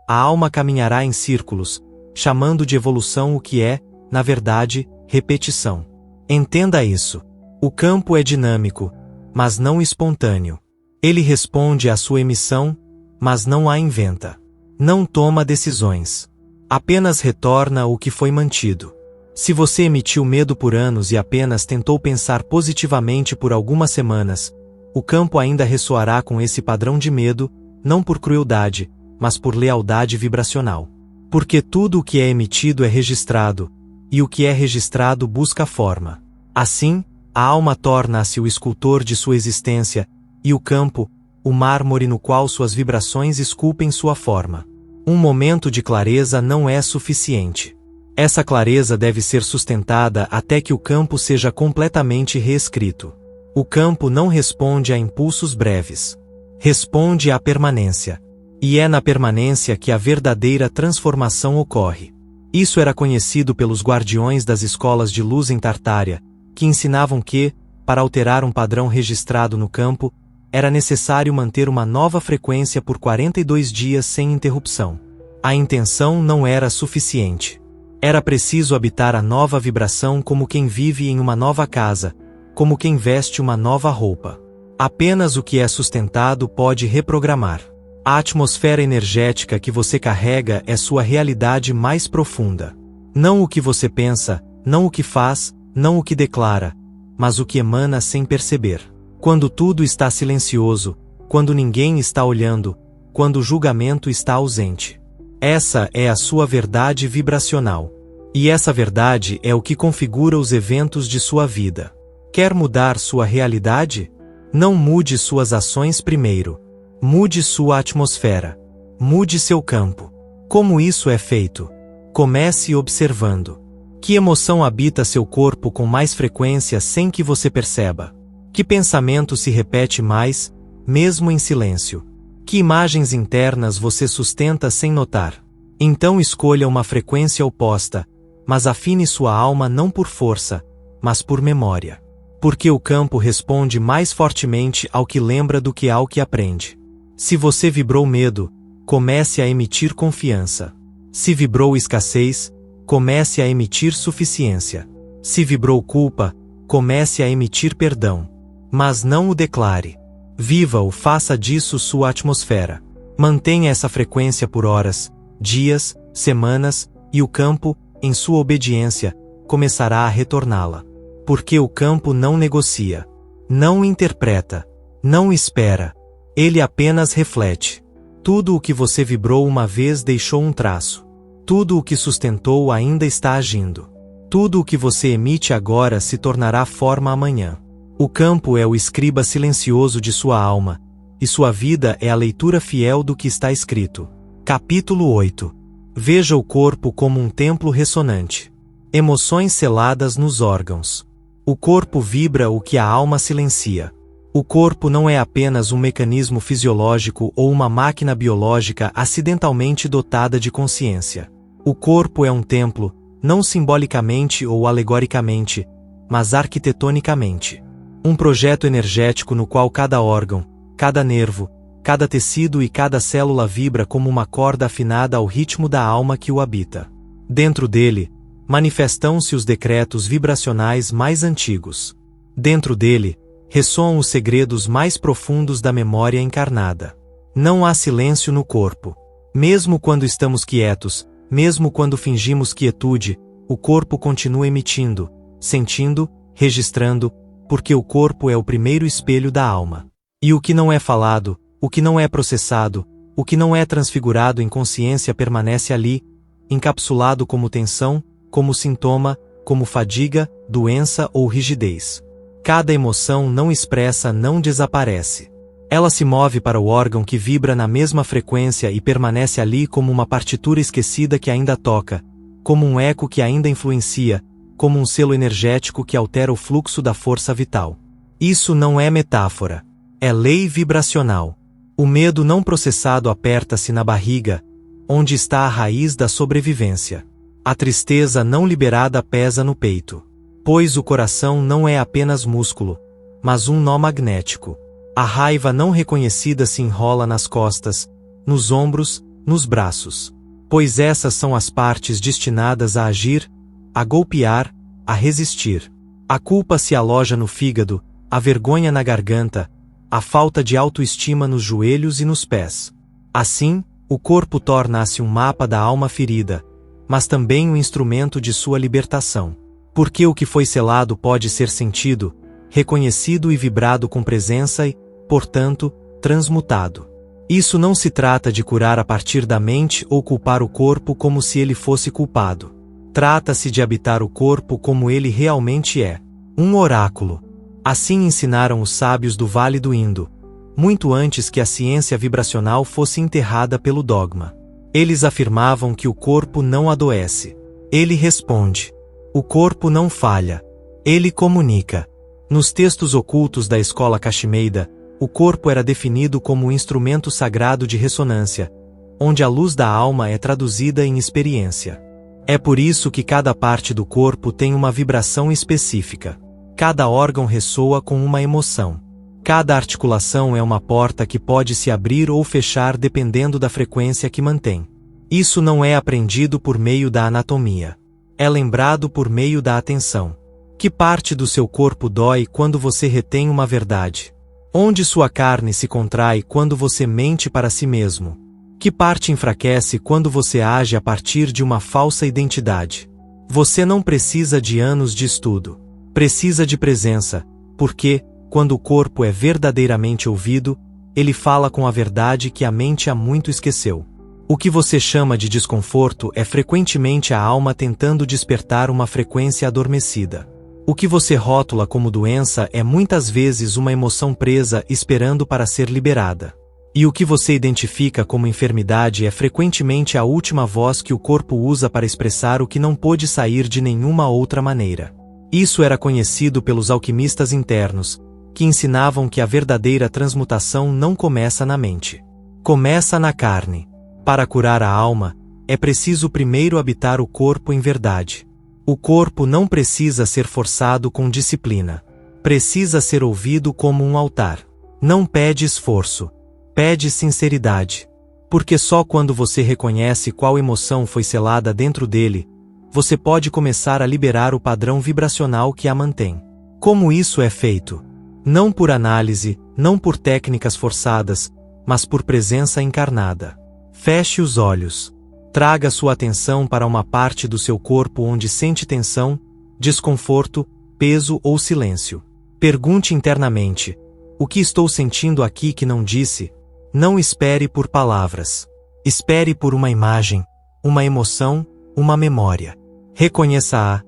a alma caminhará em círculos, chamando de evolução o que é, na verdade, repetição. Entenda isso. O campo é dinâmico, mas não espontâneo. Ele responde à sua emissão, mas não a inventa. Não toma decisões. Apenas retorna o que foi mantido. Se você emitiu medo por anos e apenas tentou pensar positivamente por algumas semanas, o campo ainda ressoará com esse padrão de medo, não por crueldade, mas por lealdade vibracional. Porque tudo o que é emitido é registrado, e o que é registrado busca forma. Assim, a alma torna-se o escultor de sua existência, e o campo, o mármore no qual suas vibrações esculpem sua forma. Um momento de clareza não é suficiente. Essa clareza deve ser sustentada até que o campo seja completamente reescrito. O campo não responde a impulsos breves. Responde à permanência. E é na permanência que a verdadeira transformação ocorre. Isso era conhecido pelos guardiões das escolas de luz em Tartária, que ensinavam que, para alterar um padrão registrado no campo, era necessário manter uma nova frequência por 42 dias sem interrupção. A intenção não era suficiente. Era preciso habitar a nova vibração como quem vive em uma nova casa, como quem veste uma nova roupa. Apenas o que é sustentado pode reprogramar. A atmosfera energética que você carrega é sua realidade mais profunda. Não o que você pensa, não o que faz, não o que declara, mas o que emana sem perceber. Quando tudo está silencioso, quando ninguém está olhando, quando o julgamento está ausente. Essa é a sua verdade vibracional. E essa verdade é o que configura os eventos de sua vida. Quer mudar sua realidade? Não mude suas ações primeiro. Mude sua atmosfera. Mude seu campo. Como isso é feito? Comece observando. Que emoção habita seu corpo com mais frequência sem que você perceba? Que pensamento se repete mais, mesmo em silêncio? Que imagens internas você sustenta sem notar? Então escolha uma frequência oposta, mas afine sua alma não por força, mas por memória. Porque o campo responde mais fortemente ao que lembra do que ao que aprende. Se você vibrou medo, comece a emitir confiança. Se vibrou escassez, comece a emitir suficiência. Se vibrou culpa, comece a emitir perdão. Mas não o declare. Viva-o, faça disso sua atmosfera. Mantenha essa frequência por horas, dias, semanas, e o campo, em sua obediência, começará a retorná-la. Porque o campo não negocia, não interpreta, não espera. Ele apenas reflete. Tudo o que você vibrou uma vez deixou um traço. Tudo o que sustentou ainda está agindo. Tudo o que você emite agora se tornará forma amanhã. O campo é o escriba silencioso de sua alma, e sua vida é a leitura fiel do que está escrito. Capítulo 8. Veja o corpo como um templo ressonante. Emoções seladas nos órgãos. O corpo vibra o que a alma silencia. O corpo não é apenas um mecanismo fisiológico ou uma máquina biológica acidentalmente dotada de consciência. O corpo é um templo, não simbolicamente ou alegoricamente, mas arquitetonicamente. Um projeto energético no qual cada órgão, cada nervo, cada tecido e cada célula vibra como uma corda afinada ao ritmo da alma que o habita. Dentro dele, manifestam-se os decretos vibracionais mais antigos. Dentro dele, ressoam os segredos mais profundos da memória encarnada. Não há silêncio no corpo. Mesmo quando estamos quietos, mesmo quando fingimos quietude, o corpo continua emitindo, sentindo, registrando, porque o corpo é o primeiro espelho da alma. E o que não é falado, o que não é processado, o que não é transfigurado em consciência permanece ali, encapsulado como tensão, como sintoma, como fadiga, doença ou rigidez. Cada emoção não expressa não desaparece. Ela se move para o órgão que vibra na mesma frequência e permanece ali como uma partitura esquecida que ainda toca, como um eco que ainda influencia, como um selo energético que altera o fluxo da força vital. Isso não é metáfora. É lei vibracional. O medo não processado aperta-se na barriga, onde está a raiz da sobrevivência. A tristeza não liberada pesa no peito. Pois o coração não é apenas músculo, mas um nó magnético. A raiva não reconhecida se enrola nas costas, nos ombros, nos braços. Pois essas são as partes destinadas a agir, a golpear, a resistir. A culpa se aloja no fígado, a vergonha na garganta, a falta de autoestima nos joelhos e nos pés. Assim, o corpo torna-se um mapa da alma ferida, mas também um instrumento de sua libertação. Porque o que foi selado pode ser sentido, reconhecido e vibrado com presença e, portanto, transmutado. Isso não se trata de curar a partir da mente ou culpar o corpo como se ele fosse culpado. Trata-se de habitar o corpo como ele realmente é. Um oráculo. Assim ensinaram os sábios do Vale do Indo, muito antes que a ciência vibracional fosse enterrada pelo dogma. Eles afirmavam que o corpo não adoece. Ele responde. O corpo não falha. Ele comunica. Nos textos ocultos da escola Caximeida, o corpo era definido como um instrumento sagrado de ressonância, onde a luz da alma é traduzida em experiência. É por isso que cada parte do corpo tem uma vibração específica. Cada órgão ressoa com uma emoção. Cada articulação é uma porta que pode se abrir ou fechar dependendo da frequência que mantém. Isso não é aprendido por meio da anatomia. É lembrado por meio da atenção. Que parte do seu corpo dói quando você retém uma verdade? Onde sua carne se contrai quando você mente para si mesmo? Que parte enfraquece quando você age a partir de uma falsa identidade? Você não precisa de anos de estudo. Precisa de presença, porque, quando o corpo é verdadeiramente ouvido, ele fala com a verdade que a mente há muito esqueceu. O que você chama de desconforto é frequentemente a alma tentando despertar uma frequência adormecida. O que você rótula como doença é muitas vezes uma emoção presa esperando para ser liberada. E o que você identifica como enfermidade é frequentemente a última voz que o corpo usa para expressar o que não pôde sair de nenhuma outra maneira. Isso era conhecido pelos alquimistas internos, que ensinavam que a verdadeira transmutação não começa na mente. Começa na carne. Para curar a alma, é preciso primeiro habitar o corpo em verdade. O corpo não precisa ser forçado com disciplina. Precisa ser ouvido como um altar. Não pede esforço. Pede sinceridade. Porque só quando você reconhece qual emoção foi selada dentro dele, você pode começar a liberar o padrão vibracional que a mantém. Como isso é feito? Não por análise, não por técnicas forçadas, mas por presença encarnada. Feche os olhos. Traga sua atenção para uma parte do seu corpo onde sente tensão, desconforto, peso ou silêncio. Pergunte internamente: o que estou sentindo aqui que não disse? Não espere por palavras. Espere por uma imagem, uma emoção, uma memória. Reconheça-a.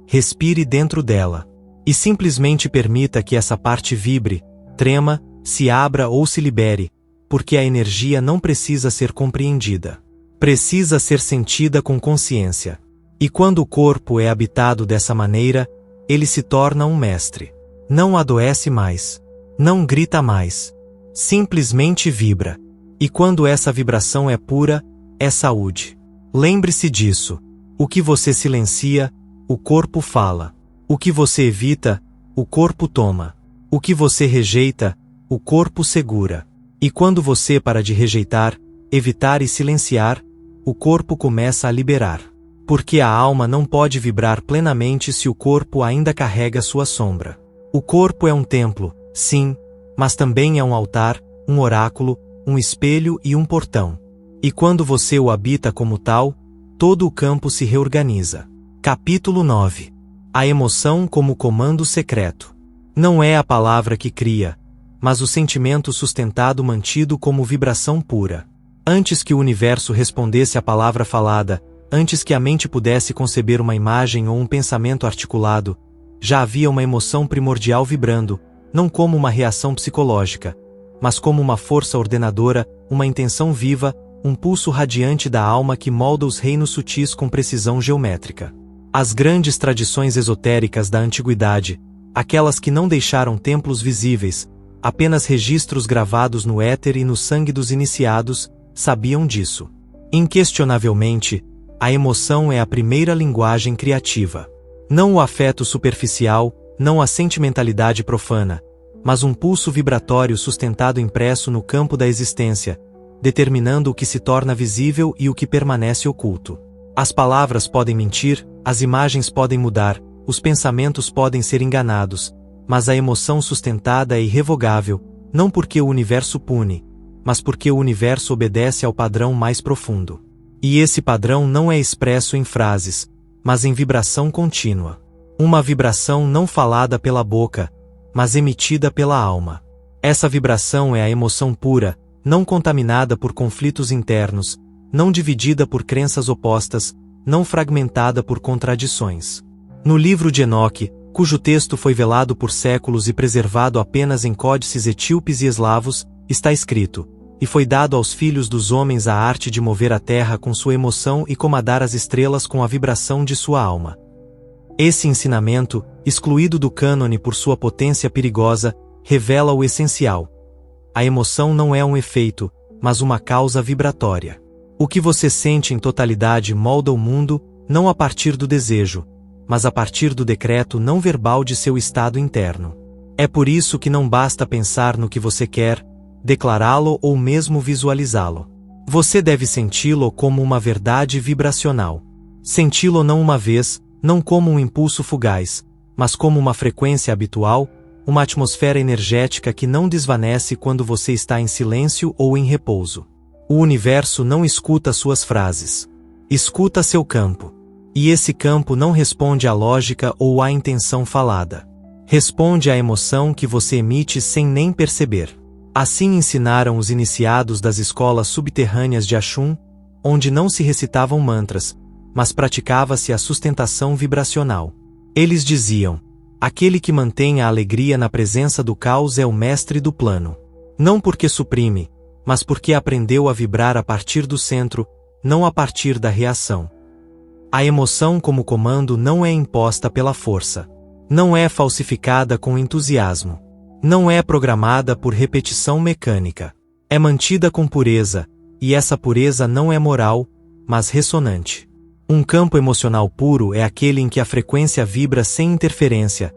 Respire dentro dela. E simplesmente permita que essa parte vibre, trema, se abra ou se libere, porque a energia não precisa ser compreendida. Precisa ser sentida com consciência. E quando o corpo é habitado dessa maneira, ele se torna um mestre. Não adoece mais. Não grita mais. Simplesmente vibra. E quando essa vibração é pura, é saúde. Lembre-se disso. O que você silencia, o corpo fala. O que você evita, o corpo toma. O que você rejeita, o corpo segura. E quando você para de rejeitar, evitar e silenciar, o corpo começa a liberar. Porque a alma não pode vibrar plenamente se o corpo ainda carrega sua sombra. O corpo é um templo, sim, mas também é um altar, um oráculo, um espelho e um portão. E quando você o habita como tal, todo o campo se reorganiza. Capítulo 9. A emoção como comando secreto. Não é a palavra que cria, mas o sentimento sustentado mantido como vibração pura. Antes que o universo respondesse à palavra falada, antes que a mente pudesse conceber uma imagem ou um pensamento articulado, já havia uma emoção primordial vibrando, não como uma reação psicológica, mas como uma força ordenadora, uma intenção viva, um pulso radiante da alma que molda os reinos sutis com precisão geométrica. As grandes tradições esotéricas da antiguidade, aquelas que não deixaram templos visíveis, apenas registros gravados no éter e no sangue dos iniciados, sabiam disso. Inquestionavelmente, a emoção é a primeira linguagem criativa. Não o afeto superficial, não a sentimentalidade profana, mas um pulso vibratório sustentado impresso no campo da existência, determinando o que se torna visível e o que permanece oculto. As palavras podem mentir, as imagens podem mudar, os pensamentos podem ser enganados, mas a emoção sustentada é irrevogável, não porque o universo pune, mas porque o universo obedece ao padrão mais profundo. E esse padrão não é expresso em frases, mas em vibração contínua. Uma vibração não falada pela boca, mas emitida pela alma. Essa vibração é a emoção pura, não contaminada por conflitos internos, não dividida por crenças opostas, não fragmentada por contradições. No livro de Enoque, cujo texto foi velado por séculos e preservado apenas em códices etíopes e eslavos, está escrito: e foi dado aos filhos dos homens a arte de mover a terra com sua emoção e comandar as estrelas com a vibração de sua alma. Esse ensinamento, excluído do cânone por sua potência perigosa, revela o essencial. A emoção não é um efeito, mas uma causa vibratória. O que você sente em totalidade molda o mundo, não a partir do desejo, mas a partir do decreto não verbal de seu estado interno. É por isso que não basta pensar no que você quer, declará-lo ou mesmo visualizá-lo. Você deve senti-lo como uma verdade vibracional. Senti-lo não uma vez, não como um impulso fugaz, mas como uma frequência habitual, uma atmosfera energética que não desvanece quando você está em silêncio ou em repouso. O universo não escuta suas frases. Escuta seu campo. E esse campo não responde à lógica ou à intenção falada. Responde à emoção que você emite sem nem perceber. Assim ensinaram os iniciados das escolas subterrâneas de Axum, onde não se recitavam mantras, mas praticava-se a sustentação vibracional. Eles diziam: aquele que mantém a alegria na presença do caos é o mestre do plano. Não porque suprime, mas porque aprendeu a vibrar a partir do centro, não a partir da reação. A emoção como comando não é imposta pela força. Não é falsificada com entusiasmo. Não é programada por repetição mecânica. É mantida com pureza, e essa pureza não é moral, mas ressonante. Um campo emocional puro é aquele em que a frequência vibra sem interferência,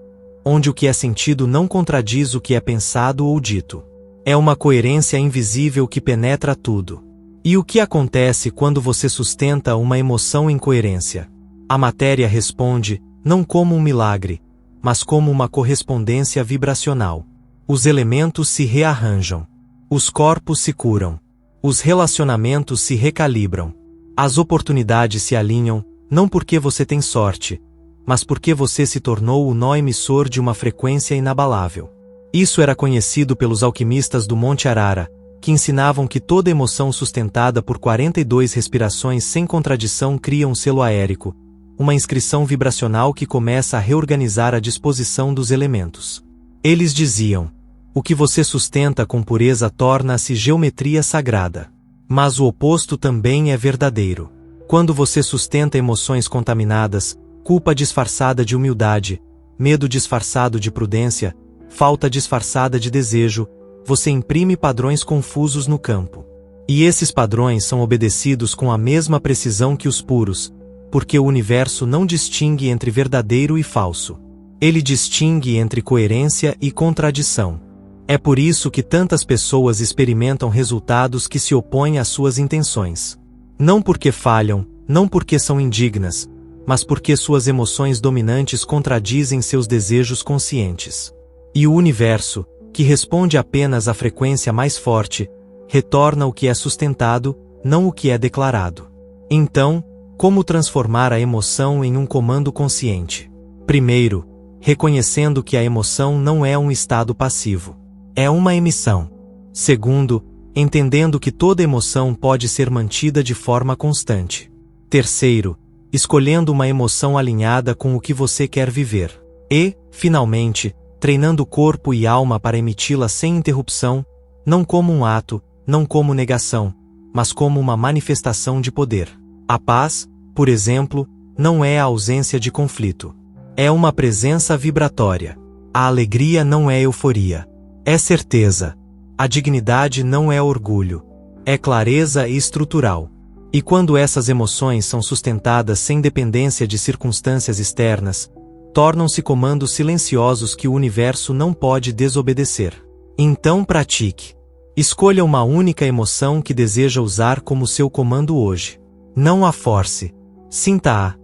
onde o que é sentido não contradiz o que é pensado ou dito. É uma coerência invisível que penetra tudo. E o que acontece quando você sustenta uma emoção em coerência? A matéria responde, não como um milagre, mas como uma correspondência vibracional. Os elementos se rearranjam. Os corpos se curam. Os relacionamentos se recalibram. As oportunidades se alinham, não porque você tem sorte, mas porque você se tornou o nó emissor de uma frequência inabalável. Isso era conhecido pelos alquimistas do Monte Arara, que ensinavam que toda emoção sustentada por 42 respirações sem contradição cria um selo aérico, uma inscrição vibracional que começa a reorganizar a disposição dos elementos. Eles diziam: o que você sustenta com pureza torna-se geometria sagrada. Mas o oposto também é verdadeiro. Quando você sustenta emoções contaminadas, culpa disfarçada de humildade, medo disfarçado de prudência, falta disfarçada de desejo, você imprime padrões confusos no campo. E esses padrões são obedecidos com a mesma precisão que os puros, porque o universo não distingue entre verdadeiro e falso. Ele distingue entre coerência e contradição. É por isso que tantas pessoas experimentam resultados que se opõem às suas intenções. Não porque falham, não porque são indignas, mas porque suas emoções dominantes contradizem seus desejos conscientes. E o universo, que responde apenas à frequência mais forte, retorna o que é sustentado, não o que é declarado. Então, como transformar a emoção em um comando consciente? Primeiro, reconhecendo que a emoção não é um estado passivo. É uma emissão. Segundo, entendendo que toda emoção pode ser mantida de forma constante. Terceiro, escolhendo uma emoção alinhada com o que você quer viver. E, finalmente, treinando corpo e alma para emiti-la sem interrupção, não como um ato, não como negação, mas como uma manifestação de poder. A paz, por exemplo, não é a ausência de conflito. É uma presença vibratória. A alegria não é euforia. É certeza. A dignidade não é orgulho. É clareza estrutural. E quando essas emoções são sustentadas sem dependência de circunstâncias externas, tornam-se comandos silenciosos que o universo não pode desobedecer. Então pratique. Escolha uma única emoção que deseja usar como seu comando hoje. Não a force. Sinta-a.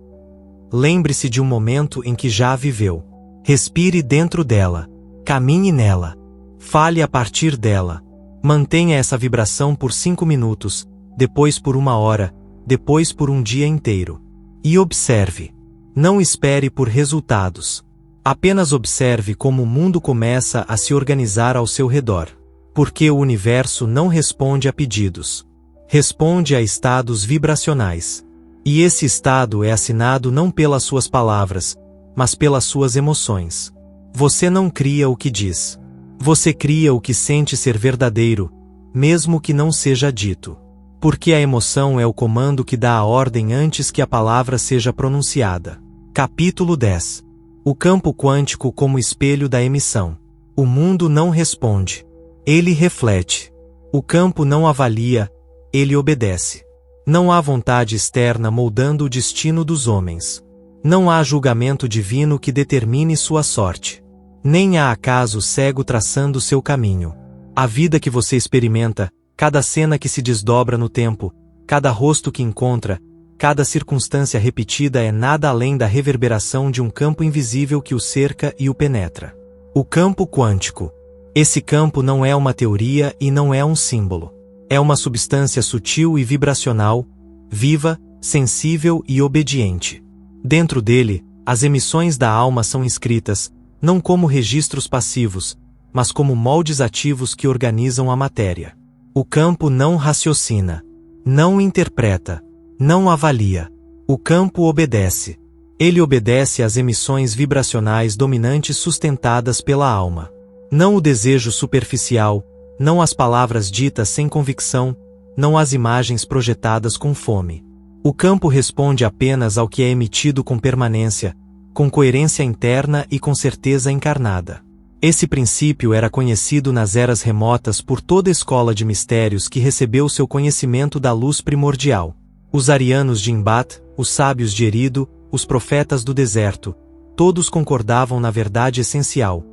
Lembre-se de um momento em que já a viveu. Respire dentro dela. Caminhe nela. Fale a partir dela. Mantenha essa vibração por 5 minutos, depois por 1 hora, depois por um dia inteiro. E observe. Não espere por resultados. Apenas observe como o mundo começa a se organizar ao seu redor. Porque o universo não responde a pedidos. Responde a estados vibracionais. E esse estado é assinado não pelas suas palavras, mas pelas suas emoções. Você não cria o que diz. Você cria o que sente ser verdadeiro, mesmo que não seja dito. Porque a emoção é o comando que dá a ordem antes que a palavra seja pronunciada. Capítulo 10. O campo quântico como espelho da emissão. O mundo não responde. Ele reflete. O campo não avalia, ele obedece. Não há vontade externa moldando o destino dos homens. Não há julgamento divino que determine sua sorte. Nem há acaso cego traçando seu caminho. A vida que você experimenta, cada cena que se desdobra no tempo, cada rosto que encontra, cada circunstância repetida é nada além da reverberação de um campo invisível que o cerca e o penetra. O campo quântico. Esse campo não é uma teoria e não é um símbolo. É uma substância sutil e vibracional, viva, sensível e obediente. Dentro dele, as emissões da alma são inscritas, não como registros passivos, mas como moldes ativos que organizam a matéria. O campo não raciocina, não interpreta, não avalia. O campo obedece. Ele obedece às emissões vibracionais dominantes sustentadas pela alma. Não o desejo superficial, não as palavras ditas sem convicção, não as imagens projetadas com fome. O campo responde apenas ao que é emitido com permanência, com coerência interna e com certeza encarnada. Esse princípio era conhecido nas eras remotas por toda a escola de mistérios que recebeu seu conhecimento da luz primordial. Os arianos de Imbat, os sábios de Erido, os profetas do deserto, Todos concordavam na verdade essencial.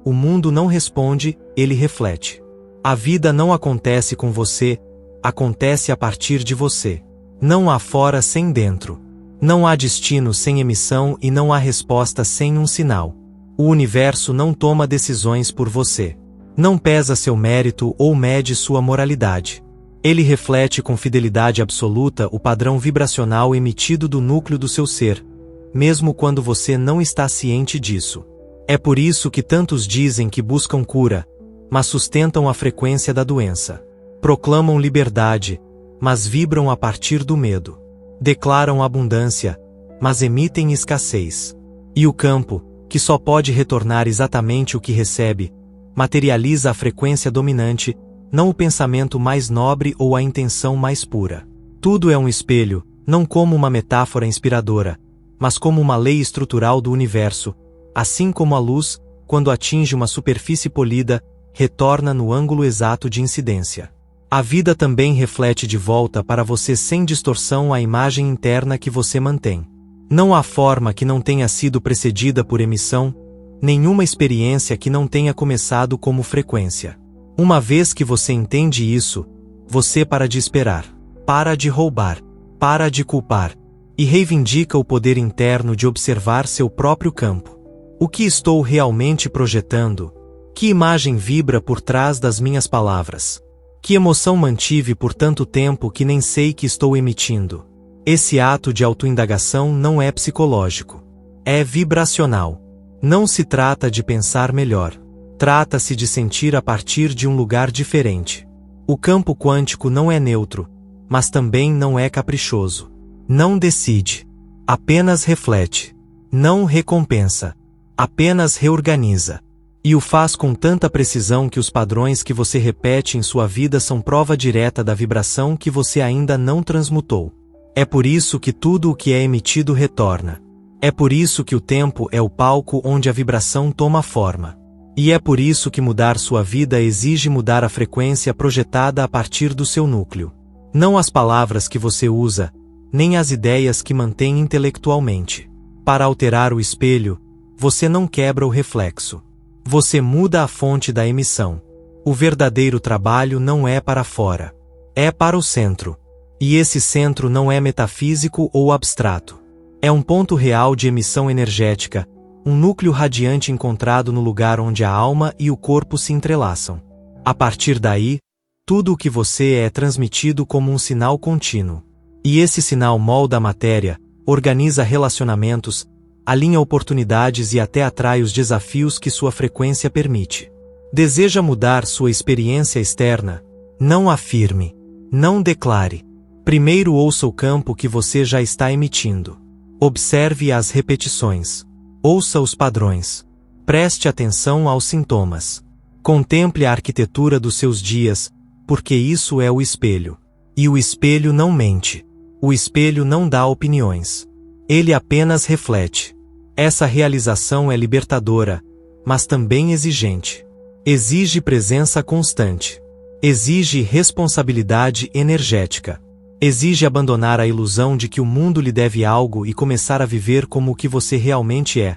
O mundo não responde, ele reflete. A vida não acontece com você, acontece a partir de você. Não há fora sem dentro. Não há destino sem emissão e não há resposta sem um sinal. O universo não toma decisões por você. Não pesa seu mérito ou mede sua moralidade. Ele reflete com fidelidade absoluta o padrão vibracional emitido do núcleo do seu ser, mesmo quando você não está ciente disso. É por isso que tantos dizem que buscam cura, mas sustentam a frequência da doença. Proclamam liberdade, mas vibram a partir do medo. Declaram abundância, mas emitem escassez. E o campo, que só pode retornar exatamente o que recebe, materializa a frequência dominante, não o pensamento mais nobre ou a intenção mais pura. Tudo é um espelho, não como uma metáfora inspiradora, mas como uma lei estrutural do universo, assim como a luz, quando atinge uma superfície polida, retorna no ângulo exato de incidência. A vida também reflete de volta para você sem distorção a imagem interna que você mantém. Não há forma que não tenha sido precedida por emissão, nenhuma experiência que não tenha começado como frequência. Uma vez que você entende isso, você para de esperar, para de roubar, para de culpar, e reivindica o poder interno de observar seu próprio campo. O que estou realmente projetando? Que imagem vibra por trás das minhas palavras? Que emoção mantive por tanto tempo que nem sei que estou emitindo? Esse ato de autoindagação não é psicológico. É vibracional. Não se trata de pensar melhor. Trata-se de sentir a partir de um lugar diferente. O campo quântico não é neutro, mas também não é caprichoso. Não decide. Apenas reflete. Não recompensa. Apenas reorganiza. E o faz com tanta precisão que os padrões que você repete em sua vida são prova direta da vibração que você ainda não transmutou. É por isso que tudo o que é emitido retorna. É por isso que o tempo é o palco onde a vibração toma forma. E é por isso que mudar sua vida exige mudar a frequência projetada a partir do seu núcleo. Não as palavras que você usa, nem as ideias que mantém intelectualmente. Para alterar o espelho, você não quebra o reflexo. Você muda a fonte da emissão. O verdadeiro trabalho não é para fora. É para o centro. E esse centro não é metafísico ou abstrato. É um ponto real de emissão energética, um núcleo radiante encontrado no lugar onde a alma e o corpo se entrelaçam. A partir daí, tudo o que você é transmitido como um sinal contínuo. E esse sinal molda a matéria, organiza relacionamentos, alinha oportunidades e até atrai os desafios que sua frequência permite. Deseja mudar sua experiência externa? Não afirme. Não declare. Primeiro ouça o campo que você já está emitindo. Observe as repetições. Ouça os padrões. Preste atenção aos sintomas. Contemple a arquitetura dos seus dias, porque isso é o espelho. E o espelho não mente. O espelho não dá opiniões. Ele apenas reflete. Essa realização é libertadora, mas também exigente. Exige presença constante. Exige responsabilidade energética. Exige abandonar a ilusão de que o mundo lhe deve algo e começar a viver como o que você realmente é.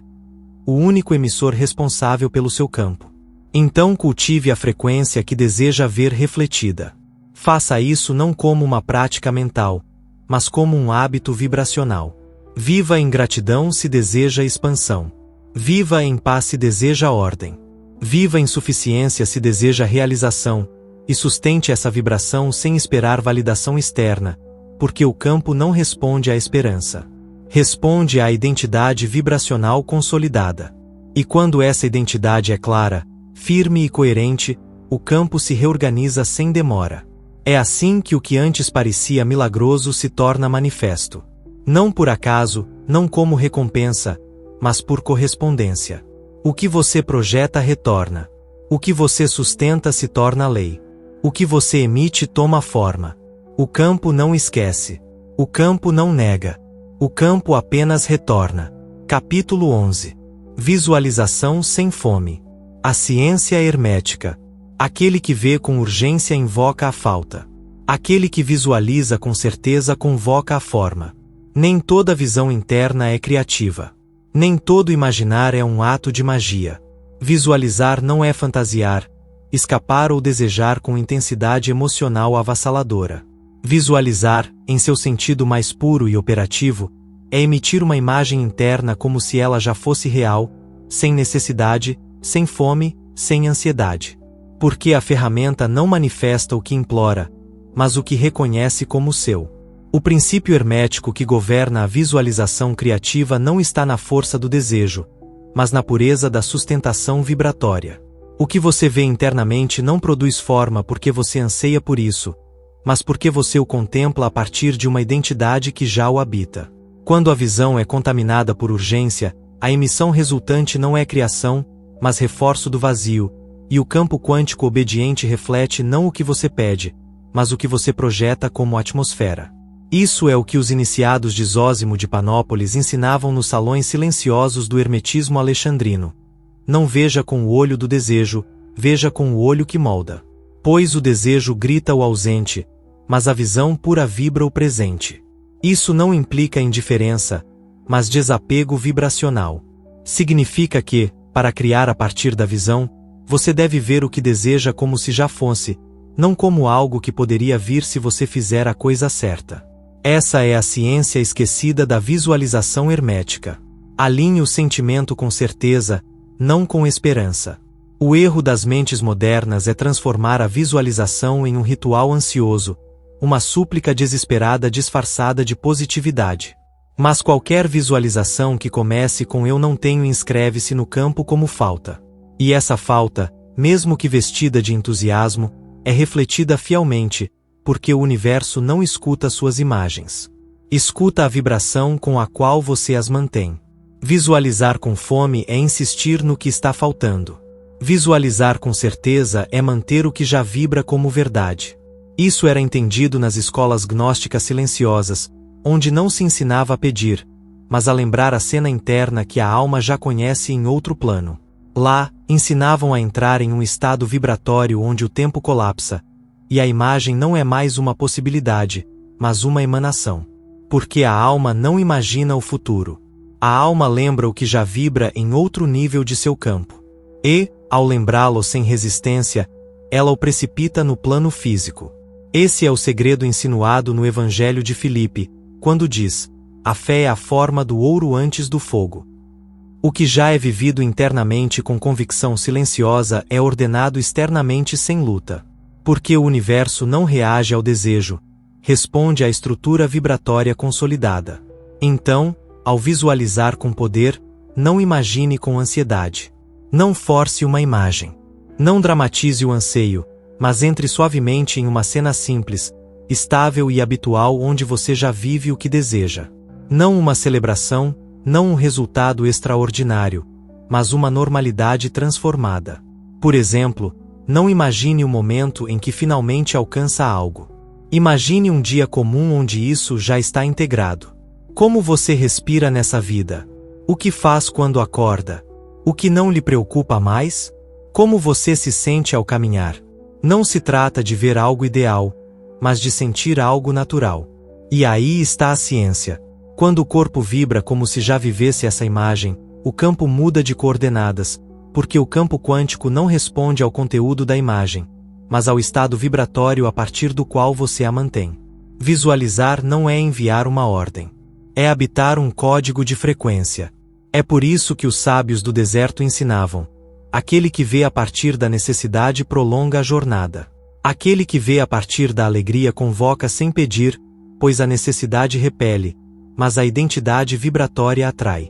O único emissor responsável pelo seu campo. Então cultive a frequência que deseja ver refletida. Faça isso não como uma prática mental, mas como um hábito vibracional. Viva em gratidão se deseja expansão. Viva em paz se deseja ordem. Viva em suficiência se deseja realização, e sustente essa vibração sem esperar validação externa, porque o campo não responde à esperança. Responde à identidade vibracional consolidada. E quando essa identidade é clara, firme e coerente, o campo se reorganiza sem demora. É assim que o que antes parecia milagroso se torna manifesto. Não por acaso, não como recompensa, mas por correspondência. O que você projeta retorna. O que você sustenta se torna lei. O que você emite toma forma. O campo não esquece. O campo não nega. O campo apenas retorna. Capítulo 11. Visualização sem fome. A ciência hermética. Aquele que vê com urgência invoca a falta. Aquele que visualiza com certeza convoca a forma. Nem toda visão interna é criativa. Nem todo imaginar é um ato de magia. Visualizar não é fantasiar, escapar ou desejar com intensidade emocional avassaladora. Visualizar, em seu sentido mais puro e operativo, é emitir uma imagem interna como se ela já fosse real, sem necessidade, sem fome, sem ansiedade. Porque a ferramenta não manifesta o que implora, mas o que reconhece como seu. O princípio hermético que governa a visualização criativa não está na força do desejo, mas na pureza da sustentação vibratória. O que você vê internamente não produz forma porque você anseia por isso, mas porque você o contempla a partir de uma identidade que já o habita. Quando a visão é contaminada por urgência, a emissão resultante não é criação, mas reforço do vazio, e o campo quântico obediente reflete não o que você pede, mas o que você projeta como atmosfera. Isso é o que os iniciados de Zósimo de Panópolis ensinavam nos salões silenciosos do hermetismo alexandrino. Não veja com o olho do desejo, veja com o olho que molda. Pois o desejo grita o ausente, mas a visão pura vibra o presente. Isso não implica indiferença, mas desapego vibracional. Significa que, para criar a partir da visão, você deve ver o que deseja como se já fosse, não como algo que poderia vir se você fizer a coisa certa. Essa é a ciência esquecida da visualização hermética. Alinhe o sentimento com certeza, não com esperança. O erro das mentes modernas é transformar a visualização em um ritual ansioso, uma súplica desesperada disfarçada de positividade. Mas qualquer visualização que comece com "eu não tenho" inscreve-se no campo como falta. E essa falta, mesmo que vestida de entusiasmo, é refletida fielmente, porque o universo não escuta suas imagens. Escuta a vibração com a qual você as mantém. Visualizar com fome é insistir no que está faltando. Visualizar com certeza é manter o que já vibra como verdade. Isso era entendido nas escolas gnósticas silenciosas, onde não se ensinava a pedir, mas a lembrar a cena interna que a alma já conhece em outro plano. Lá, ensinavam a entrar em um estado vibratório onde o tempo colapsa, e a imagem não é mais uma possibilidade, mas uma emanação. Porque a alma não imagina o futuro. A alma lembra o que já vibra em outro nível de seu campo. E, ao lembrá-lo sem resistência, ela o precipita no plano físico. Esse é o segredo insinuado no Evangelho de Filipe, quando diz: a fé é a forma do ouro antes do fogo. O que já é vivido internamente com convicção silenciosa é ordenado externamente sem luta. Porque o universo não reage ao desejo, responde à estrutura vibratória consolidada. Então, ao visualizar com poder, não imagine com ansiedade. Não force uma imagem. Não dramatize o anseio, mas entre suavemente em uma cena simples, estável e habitual onde você já vive o que deseja. Não uma celebração, não um resultado extraordinário, mas uma normalidade transformada. Por exemplo, não imagine o momento em que finalmente alcança algo. Imagine um dia comum onde isso já está integrado. Como você respira nessa vida? O que faz quando acorda? O que não lhe preocupa mais? Como você se sente ao caminhar? Não se trata de ver algo ideal, mas de sentir algo natural. E aí está a ciência. Quando o corpo vibra como se já vivesse essa imagem, o campo muda de coordenadas, porque o campo quântico não responde ao conteúdo da imagem, mas ao estado vibratório a partir do qual você a mantém. Visualizar não é enviar uma ordem. É habitar um código de frequência. É por isso que os sábios do deserto ensinavam: aquele que vê a partir da necessidade prolonga a jornada. Aquele que vê a partir da alegria convoca sem pedir, pois a necessidade repele, mas a identidade vibratória atrai.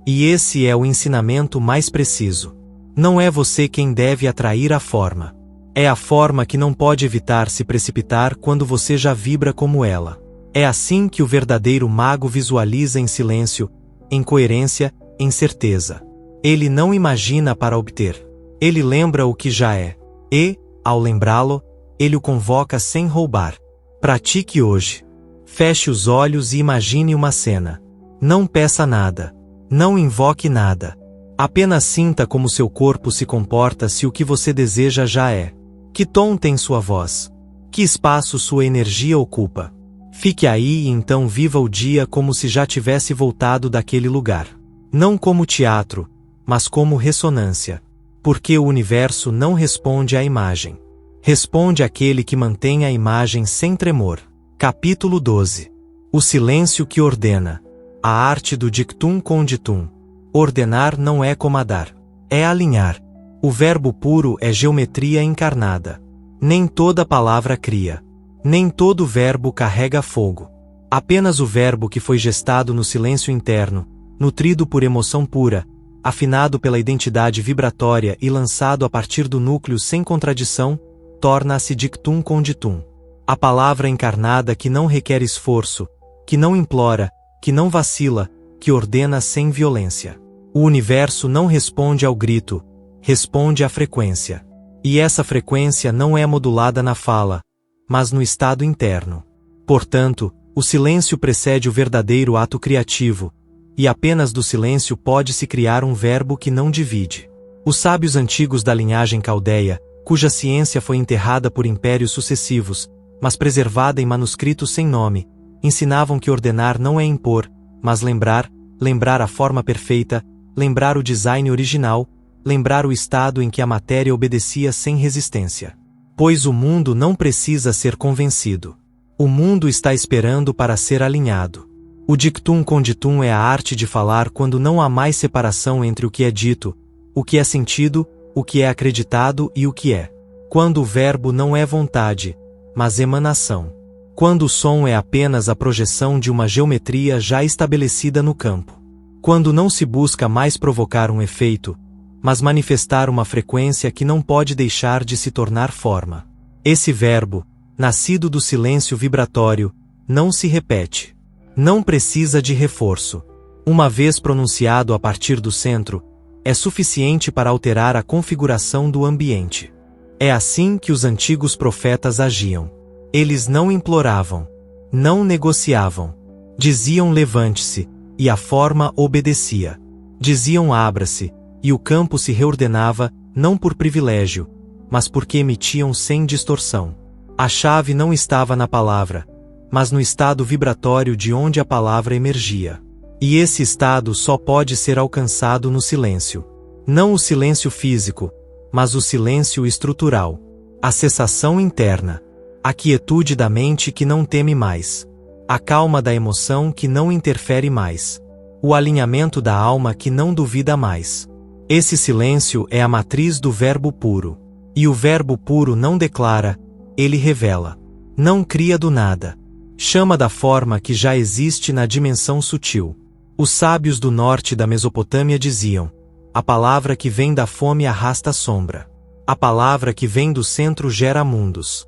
E esse é o ensinamento mais preciso. Não é você quem deve atrair a forma. É a forma que não pode evitar se precipitar quando você já vibra como ela. É assim que o verdadeiro mago visualiza em silêncio, em coerência, em certeza. Ele não imagina para obter. Ele lembra o que já é. E, ao lembrá-lo, ele o convoca sem roubar. Pratique hoje. Feche os olhos e imagine uma cena. Não peça nada. Não invoque nada. Apenas sinta como seu corpo se comporta se o que você deseja já é. Que tom tem sua voz? Que espaço sua energia ocupa? Fique aí e então viva o dia como se já tivesse voltado daquele lugar. Não como teatro, mas como ressonância. Porque o universo não responde à imagem. Responde àquele que mantém a imagem sem tremor. Capítulo 12. O silêncio que ordena. A arte do dictum conditum. Ordenar não é comandar. É alinhar. O verbo puro é geometria encarnada. Nem toda palavra cria. Nem todo verbo carrega fogo. Apenas o verbo que foi gestado no silêncio interno, nutrido por emoção pura, afinado pela identidade vibratória e lançado a partir do núcleo sem contradição, torna-se dictum conditum. A palavra encarnada que não requer esforço, que não implora, que não vacila, que ordena sem violência. O universo não responde ao grito, responde à frequência. E essa frequência não é modulada na fala, mas no estado interno. Portanto, o silêncio precede o verdadeiro ato criativo, e apenas do silêncio pode-se criar um verbo que não divide. Os sábios antigos da linhagem caldeia, cuja ciência foi enterrada por impérios sucessivos, mas preservada em manuscritos sem nome, ensinavam que ordenar não é impor, mas lembrar a forma perfeita, lembrar o design original, lembrar o estado em que a matéria obedecia sem resistência. Pois o mundo não precisa ser convencido. O mundo está esperando para ser alinhado. O dictum conditum é a arte de falar quando não há mais separação entre o que é dito, o que é sentido, o que é acreditado e o que é. Quando o verbo não é vontade, mas emanação. Quando o som é apenas a projeção de uma geometria já estabelecida no campo. Quando não se busca mais provocar um efeito, mas manifestar uma frequência que não pode deixar de se tornar forma. Esse verbo, nascido do silêncio vibratório, não se repete. Não precisa de reforço. Uma vez pronunciado a partir do centro, é suficiente para alterar a configuração do ambiente. É assim que os antigos profetas agiam. Eles não imploravam, não negociavam. Diziam levante-se, e a forma obedecia. Diziam abra-se, e o campo se reordenava, não por privilégio, mas porque emitiam sem distorção. A chave não estava na palavra, mas no estado vibratório de onde a palavra emergia. E esse estado só pode ser alcançado no silêncio. Não o silêncio físico, mas o silêncio estrutural. A cessação interna. A quietude da mente que não teme mais. A calma da emoção que não interfere mais. O alinhamento da alma que não duvida mais. Esse silêncio é a matriz do verbo puro. E o verbo puro não declara, ele revela. Não cria do nada. Chama da forma que já existe na dimensão sutil. Os sábios do norte da Mesopotâmia diziam: a palavra que vem da fome arrasta a sombra. A palavra que vem do centro gera mundos.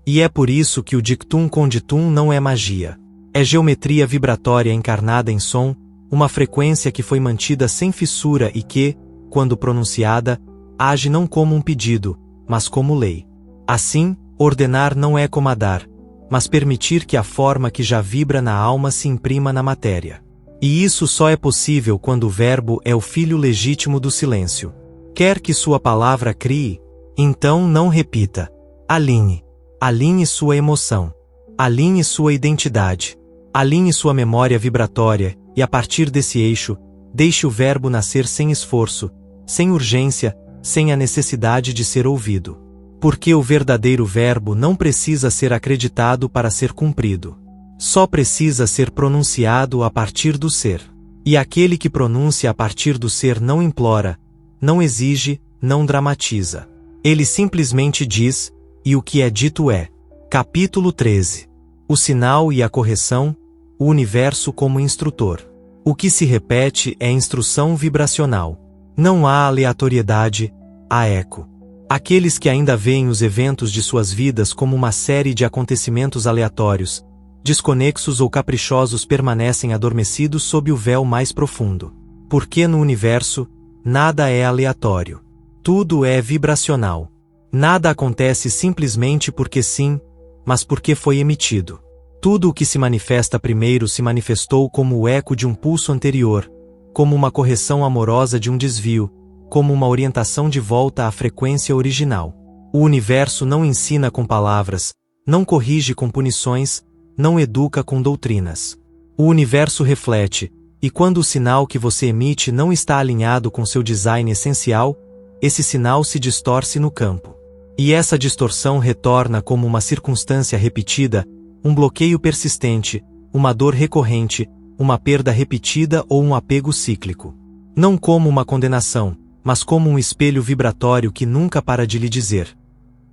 E é por isso que o dictum conditum não é magia. É geometria vibratória encarnada em som, uma frequência que foi mantida sem fissura e que, quando pronunciada, age não como um pedido, mas como lei. Assim, ordenar não é comandar, mas permitir que a forma que já vibra na alma se imprima na matéria. E isso só é possível quando o verbo é o filho legítimo do silêncio. Quer que sua palavra crie? Então não repita. Alinhe. Alinhe sua emoção. Alinhe sua identidade. Alinhe sua memória vibratória, e a partir desse eixo, deixe o verbo nascer sem esforço, sem urgência, sem a necessidade de ser ouvido. Porque o verdadeiro verbo não precisa ser acreditado para ser cumprido. Só precisa ser pronunciado a partir do ser. E aquele que pronuncia a partir do ser não implora, não exige, não dramatiza. Ele simplesmente diz, e o que é dito é. Capítulo 13. O sinal e a correção, o universo como instrutor. O que se repete é instrução vibracional. Não há aleatoriedade, há eco. Aqueles que ainda veem os eventos de suas vidas como uma série de acontecimentos aleatórios, desconexos ou caprichosos permanecem adormecidos sob o véu mais profundo. Porque no universo, nada é aleatório. Tudo é vibracional. Nada acontece simplesmente porque sim, mas porque foi emitido. Tudo o que se manifesta primeiro se manifestou como o eco de um pulso anterior, como uma correção amorosa de um desvio, como uma orientação de volta à frequência original. O universo não ensina com palavras, não corrige com punições, não educa com doutrinas. O universo reflete, E quando o sinal que você emite não está alinhado com seu design essencial, esse sinal se distorce no campo. E essa distorção retorna como uma circunstância repetida, um bloqueio persistente, uma dor recorrente, uma perda repetida ou um apego cíclico. Não como uma condenação, mas como um espelho vibratório que nunca para de lhe dizer: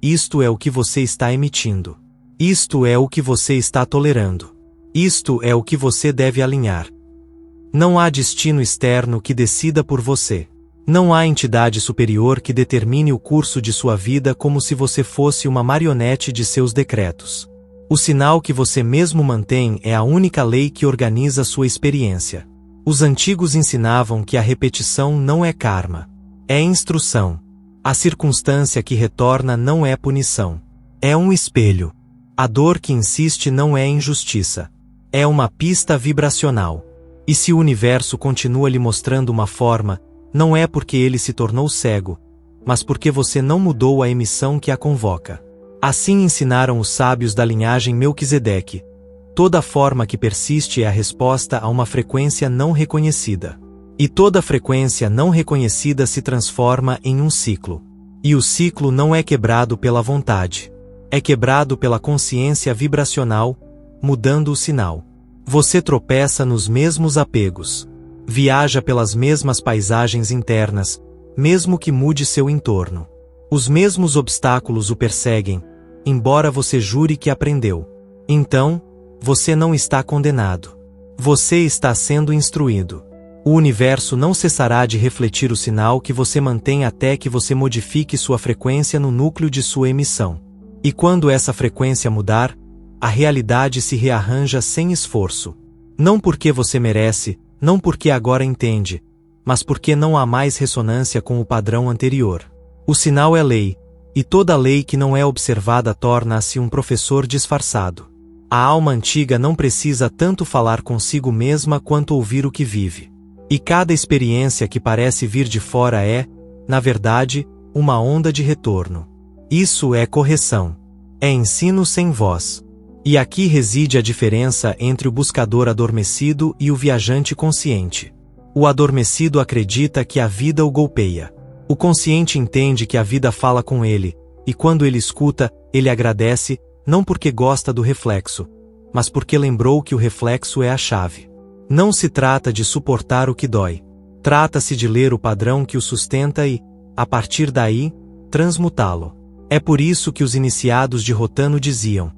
isto é o que você está emitindo. Isto é o que você está tolerando. Isto é o que você deve alinhar. Não há destino externo que decida por você. Não há entidade superior que determine o curso de sua vida como se você fosse uma marionete de seus decretos. O sinal que você mesmo mantém é a única lei que organiza sua experiência. Os antigos ensinavam que a repetição não é karma. É instrução. A circunstância que retorna não é punição. É um espelho. A dor que insiste não é injustiça. É uma pista vibracional. E se o universo continua lhe mostrando uma forma, não é porque ele se tornou cego, mas porque você não mudou a emissão que a convoca. Assim ensinaram os sábios da linhagem Melquisedeque. Toda forma que persiste é a resposta a uma frequência não reconhecida. E toda frequência não reconhecida se transforma em um ciclo. E o ciclo não é quebrado pela vontade. É quebrado pela consciência vibracional, mudando o sinal. Você tropeça nos mesmos apegos. Viaja pelas mesmas paisagens internas, mesmo que mude seu entorno. Os mesmos obstáculos o perseguem, embora você jure que aprendeu. Então, você não está condenado. Você está sendo instruído. O universo não cessará de refletir o sinal que você mantém até que você modifique sua frequência no núcleo de sua emissão. E quando essa frequência mudar, a realidade se rearranja sem esforço. Não porque você merece, não porque agora entende, mas porque não há mais ressonância com o padrão anterior. O sinal é lei, e toda lei que não é observada torna-se um professor disfarçado. A alma antiga não precisa tanto falar consigo mesma quanto ouvir o que vive. E cada experiência que parece vir de fora é, na verdade, uma onda de retorno. Isso é correção. É ensino sem voz. E aqui reside a diferença entre o buscador adormecido e o viajante consciente. O adormecido acredita que a vida o golpeia. O consciente entende que a vida fala com ele, e quando ele escuta, ele agradece, não porque gosta do reflexo, mas porque lembrou que o reflexo é a chave. Não se trata de suportar o que dói. Trata-se de ler o padrão que o sustenta e, a partir daí, transmutá-lo. É por isso que os iniciados de Rotano diziam: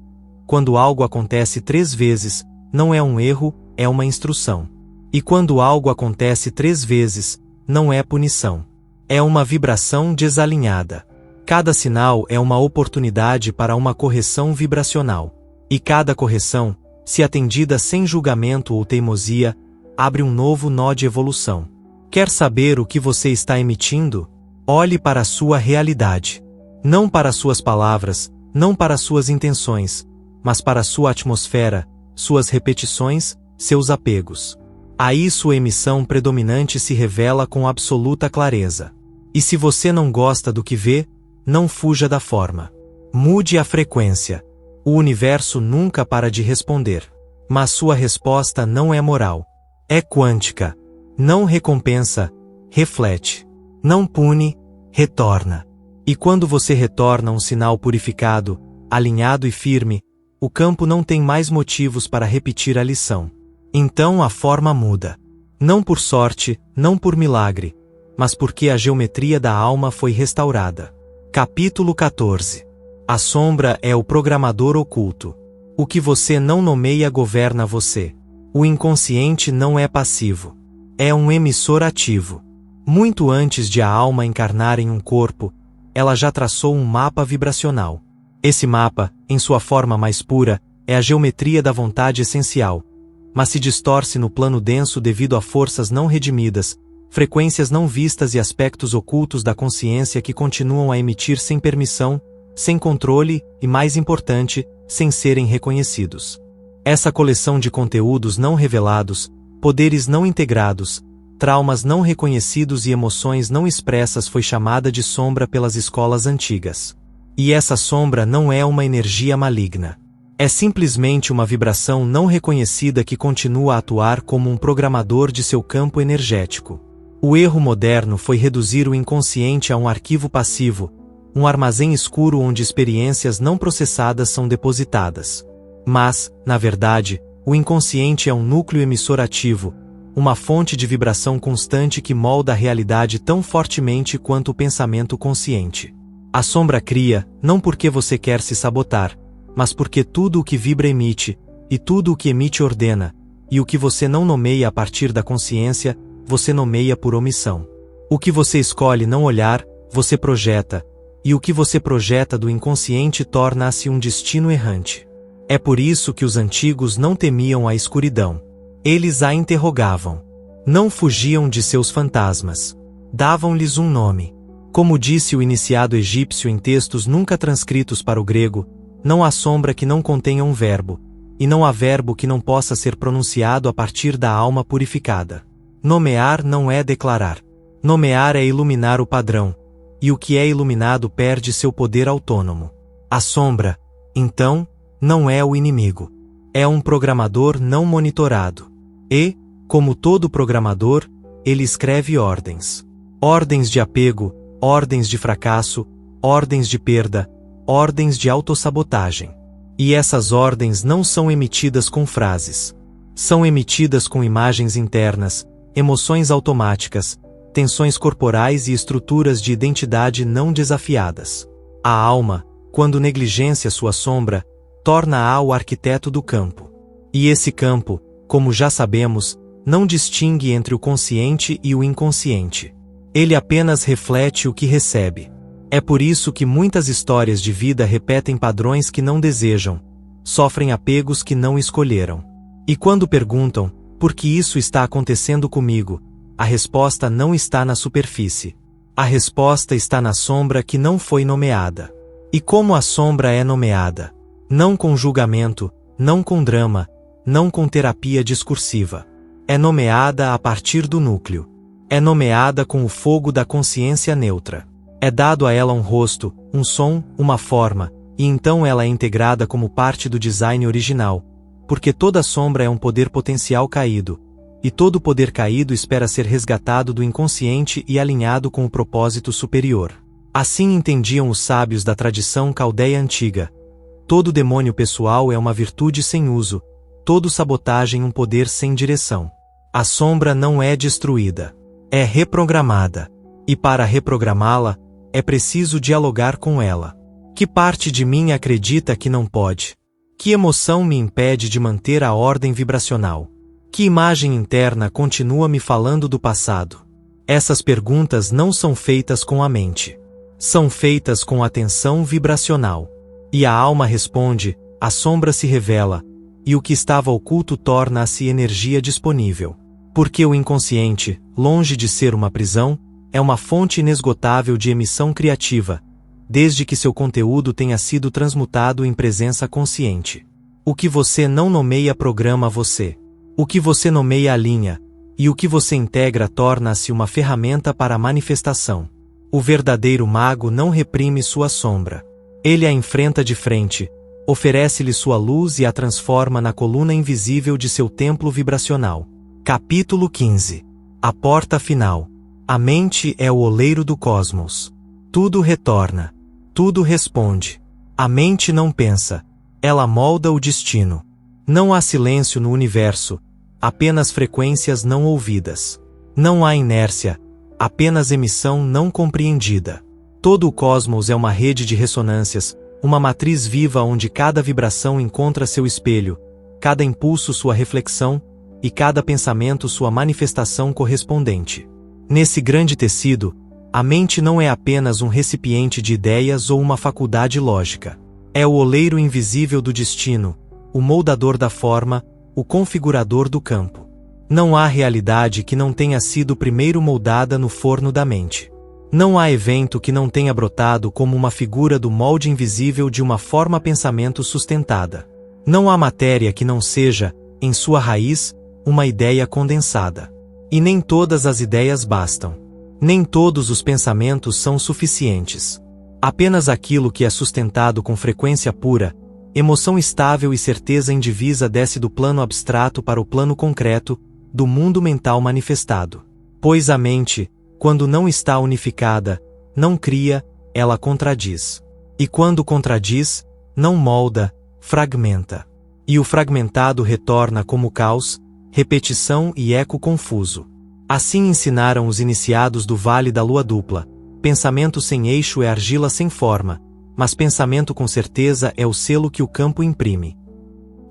quando algo acontece 3 vezes, não é um erro, é uma instrução. E quando algo acontece 3 vezes, não é punição. É uma vibração desalinhada. Cada sinal é uma oportunidade para uma correção vibracional. E cada correção, se atendida sem julgamento ou teimosia, abre um novo nó de evolução. Quer saber o que você está emitindo? Olhe para a sua realidade. Não para suas palavras, não para suas intenções, mas para sua atmosfera, suas repetições, seus apegos. Aí sua emissão predominante se revela com absoluta clareza. E se você não gosta do que vê, não fuja da forma. Mude a frequência. O universo nunca para de responder. Mas sua resposta não é moral. É quântica. Não recompensa, reflete. Não pune, retorna. E quando você retorna um sinal purificado, alinhado e firme, o campo não tem mais motivos para repetir a lição. Então a forma muda. Não por sorte, não por milagre, mas porque a geometria da alma foi restaurada. Capítulo 14. A sombra é o programador oculto. O que você não nomeia governa você. O inconsciente não é passivo. É um emissor ativo. Muito antes de a alma encarnar em um corpo, ela já traçou um mapa vibracional. Esse mapa, em sua forma mais pura, é a geometria da vontade essencial, mas se distorce no plano denso devido a forças não redimidas, frequências não vistas e aspectos ocultos da consciência que continuam a emitir sem permissão, sem controle e, mais importante, sem serem reconhecidos. Essa coleção de conteúdos não revelados, poderes não integrados, traumas não reconhecidos e emoções não expressas foi chamada de sombra pelas escolas antigas. E essa sombra não é uma energia maligna. É simplesmente uma vibração não reconhecida que continua a atuar como um programador de seu campo energético. O erro moderno foi reduzir o inconsciente a um arquivo passivo, um armazém escuro onde experiências não processadas são depositadas. Mas, na verdade, o inconsciente é um núcleo emissor ativo, uma fonte de vibração constante que molda a realidade tão fortemente quanto o pensamento consciente. A sombra cria, não porque você quer se sabotar, mas porque tudo o que vibra emite, e tudo o que emite ordena, e o que você não nomeia a partir da consciência, você nomeia por omissão. O que você escolhe não olhar, você projeta, e o que você projeta do inconsciente torna-se um destino errante. É por isso que os antigos não temiam a escuridão. Eles a interrogavam. Não fugiam de seus fantasmas. Davam-lhes um nome. Como disse o iniciado egípcio em textos nunca transcritos para o grego, não há sombra que não contenha um verbo, e não há verbo que não possa ser pronunciado a partir da alma purificada. Nomear não é declarar. Nomear é iluminar o padrão, e o que é iluminado perde seu poder autônomo. A sombra, então, não é o inimigo. É um programador não monitorado. E, como todo programador, ele escreve ordens. Ordens de apego, ordens de fracasso, ordens de perda, ordens de autossabotagem. E essas ordens não são emitidas com frases. São emitidas com imagens internas, emoções automáticas, tensões corporais e estruturas de identidade não desafiadas. A alma, quando negligencia sua sombra, torna-a o arquiteto do campo. E esse campo, como já sabemos, não distingue entre o consciente e o inconsciente. Ele apenas reflete o que recebe. É por isso que muitas histórias de vida repetem padrões que não desejam, sofrem apegos que não escolheram. E quando perguntam, por que isso está acontecendo comigo, a resposta não está na superfície. A resposta está na sombra que não foi nomeada. E como a sombra é nomeada? Não com julgamento, não com drama, não com terapia discursiva. É nomeada a partir do núcleo. É nomeada com o fogo da consciência neutra. É dado a ela um rosto, um som, uma forma, e então ela é integrada como parte do design original, porque toda sombra é um poder potencial caído, e todo poder caído espera ser resgatado do inconsciente e alinhado com o propósito superior. Assim entendiam os sábios da tradição caldeia antiga. Todo demônio pessoal é uma virtude sem uso, todo sabotagem um poder sem direção. A sombra não é destruída, é reprogramada. E para reprogramá-la, é preciso dialogar com ela. Que parte de mim acredita que não pode? Que emoção me impede de manter a ordem vibracional? Que imagem interna continua me falando do passado? Essas perguntas não são feitas com a mente. São feitas com atenção vibracional. E a alma responde, a sombra se revela, e o que estava oculto torna-se energia disponível. Porque o inconsciente, longe de ser uma prisão, é uma fonte inesgotável de emissão criativa, desde que seu conteúdo tenha sido transmutado em presença consciente. O que você não nomeia programa você. O que você nomeia alinha, e o que você integra torna-se uma ferramenta para a manifestação. O verdadeiro mago não reprime sua sombra. Ele a enfrenta de frente, oferece-lhe sua luz e a transforma na coluna invisível de seu templo vibracional. Capítulo 15. A porta final. A mente é o oleiro do cosmos. Tudo retorna. Tudo responde. A mente não pensa. Ela molda o destino. Não há silêncio no universo, apenas frequências não ouvidas. Não há inércia, apenas emissão não compreendida. Todo o cosmos é uma rede de ressonâncias, uma matriz viva onde cada vibração encontra seu espelho, cada impulso sua reflexão, e cada pensamento sua manifestação correspondente. Nesse grande tecido, a mente não é apenas um recipiente de ideias ou uma faculdade lógica. É o oleiro invisível do destino, o moldador da forma, o configurador do campo. Não há realidade que não tenha sido primeiro moldada no forno da mente. Não há evento que não tenha brotado como uma figura do molde invisível de uma forma-pensamento sustentada. Não há matéria que não seja, em sua raiz, uma ideia condensada. E nem todas as ideias bastam. Nem todos os pensamentos são suficientes. Apenas aquilo que é sustentado com frequência pura, Emoção estável e certeza indivisa desce do plano abstrato para o plano concreto, do mundo mental manifestado. Pois a mente, quando não está unificada, não cria, ela contradiz. E quando contradiz, não molda, fragmenta. E o fragmentado retorna como caos, repetição e eco confuso. Assim ensinaram os iniciados do Vale da Lua Dupla: pensamento sem eixo é argila sem forma, mas pensamento com certeza é o selo que o campo imprime.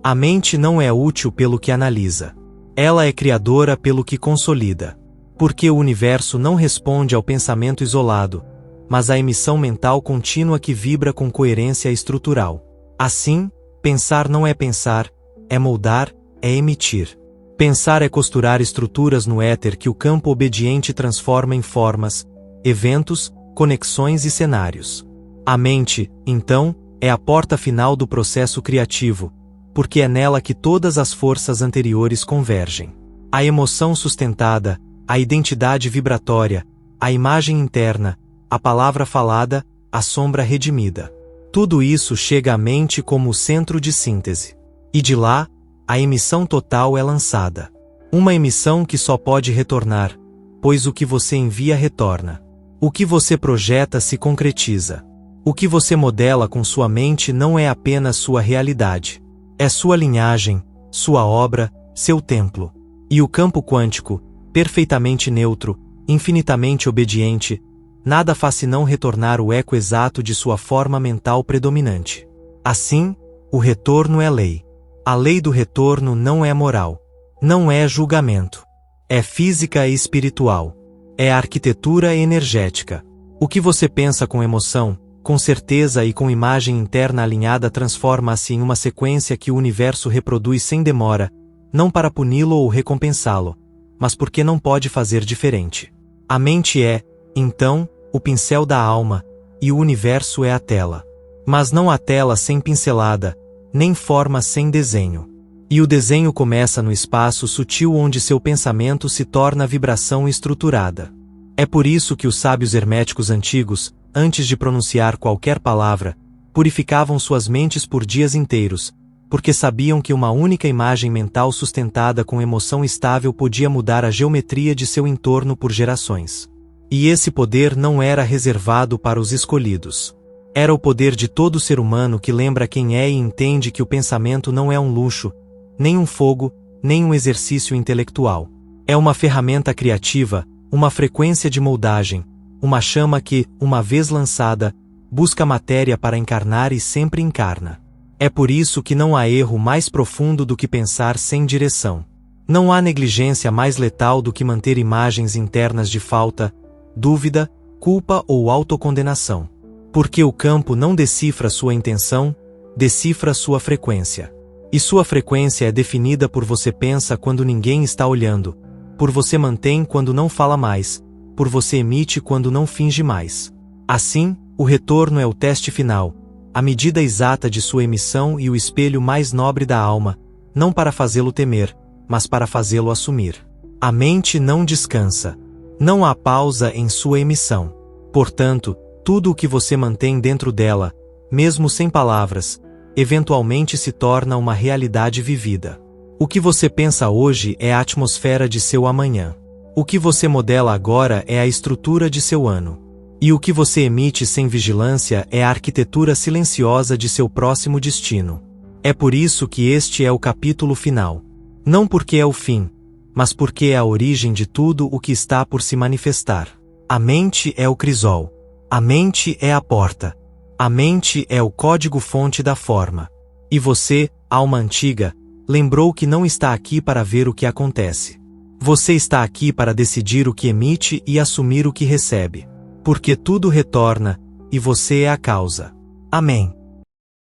A mente não é útil pelo que analisa. Ela é criadora pelo que consolida. Porque o universo não responde ao pensamento isolado, mas à emissão mental contínua que vibra com coerência estrutural. Assim, pensar não é pensar, é moldar, é emitir. Pensar é costurar estruturas no éter que o campo obediente transforma em formas, eventos, conexões e cenários. A mente, então, é a porta final do processo criativo, porque é nela que todas as forças anteriores convergem. A emoção sustentada, a identidade vibratória, a imagem interna, a palavra falada, a sombra redimida. Tudo isso chega à mente como o centro de síntese. E de lá, a emissão total é lançada. Uma emissão que só pode retornar, pois o que você envia retorna. O que você projeta se concretiza. O que você modela com sua mente não é apenas sua realidade. É sua linhagem, sua obra, seu templo. E o campo quântico, perfeitamente neutro, infinitamente obediente, nada faz senão retornar o eco exato de sua forma mental predominante. Assim, o retorno é lei. A lei do retorno não é moral. Não é julgamento. É física e espiritual. É arquitetura energética. O que você pensa com emoção, com certeza e com imagem interna alinhada transforma-se em uma sequência que o universo reproduz sem demora, não para puni-lo ou recompensá-lo, mas porque não pode fazer diferente. A mente é, então, o pincel da alma, e o universo é a tela. Mas não há tela sem pincelada, nem forma sem desenho. E o desenho começa no espaço sutil onde seu pensamento se torna vibração estruturada. É por isso que os sábios herméticos antigos, antes de pronunciar qualquer palavra, purificavam suas mentes por dias inteiros, porque sabiam que uma única imagem mental sustentada com emoção estável podia mudar a geometria de seu entorno por gerações. E esse poder não era reservado para os escolhidos. Era o poder de todo ser humano que lembra quem é e entende que o pensamento não é um luxo, nem um fogo, nem um exercício intelectual. É uma ferramenta criativa, uma frequência de moldagem, uma chama que, uma vez lançada, busca matéria para encarnar e sempre encarna. É por isso que não há erro mais profundo do que pensar sem direção. Não há negligência mais letal do que manter imagens internas de falta, dúvida, culpa ou autocondenação. Porque o campo não decifra sua intenção, decifra sua frequência. E sua frequência é definida por você pensa quando ninguém está olhando, por você mantém quando não fala mais, por você emite quando não finge mais. Assim, o retorno é o teste final, a medida exata de sua emissão e o espelho mais nobre da alma, não para fazê-lo temer, mas para fazê-lo assumir. A mente não descansa. Não há pausa em sua emissão. Portanto, tudo o que você mantém dentro dela, mesmo sem palavras, eventualmente se torna uma realidade vivida. O que você pensa hoje é a atmosfera de seu amanhã. O que você modela agora é a estrutura de seu ano. E o que você emite sem vigilância é a arquitetura silenciosa de seu próximo destino. É por isso que este é o capítulo final. Não porque é o fim, mas porque é a origem de tudo o que está por se manifestar. A mente é o crisol. A mente é a porta. A mente é o código-fonte da forma. E você, alma antiga, lembrou que não está aqui para ver o que acontece. Você está aqui para decidir o que emite e assumir o que recebe. Porque tudo retorna, e você é a causa. Amém.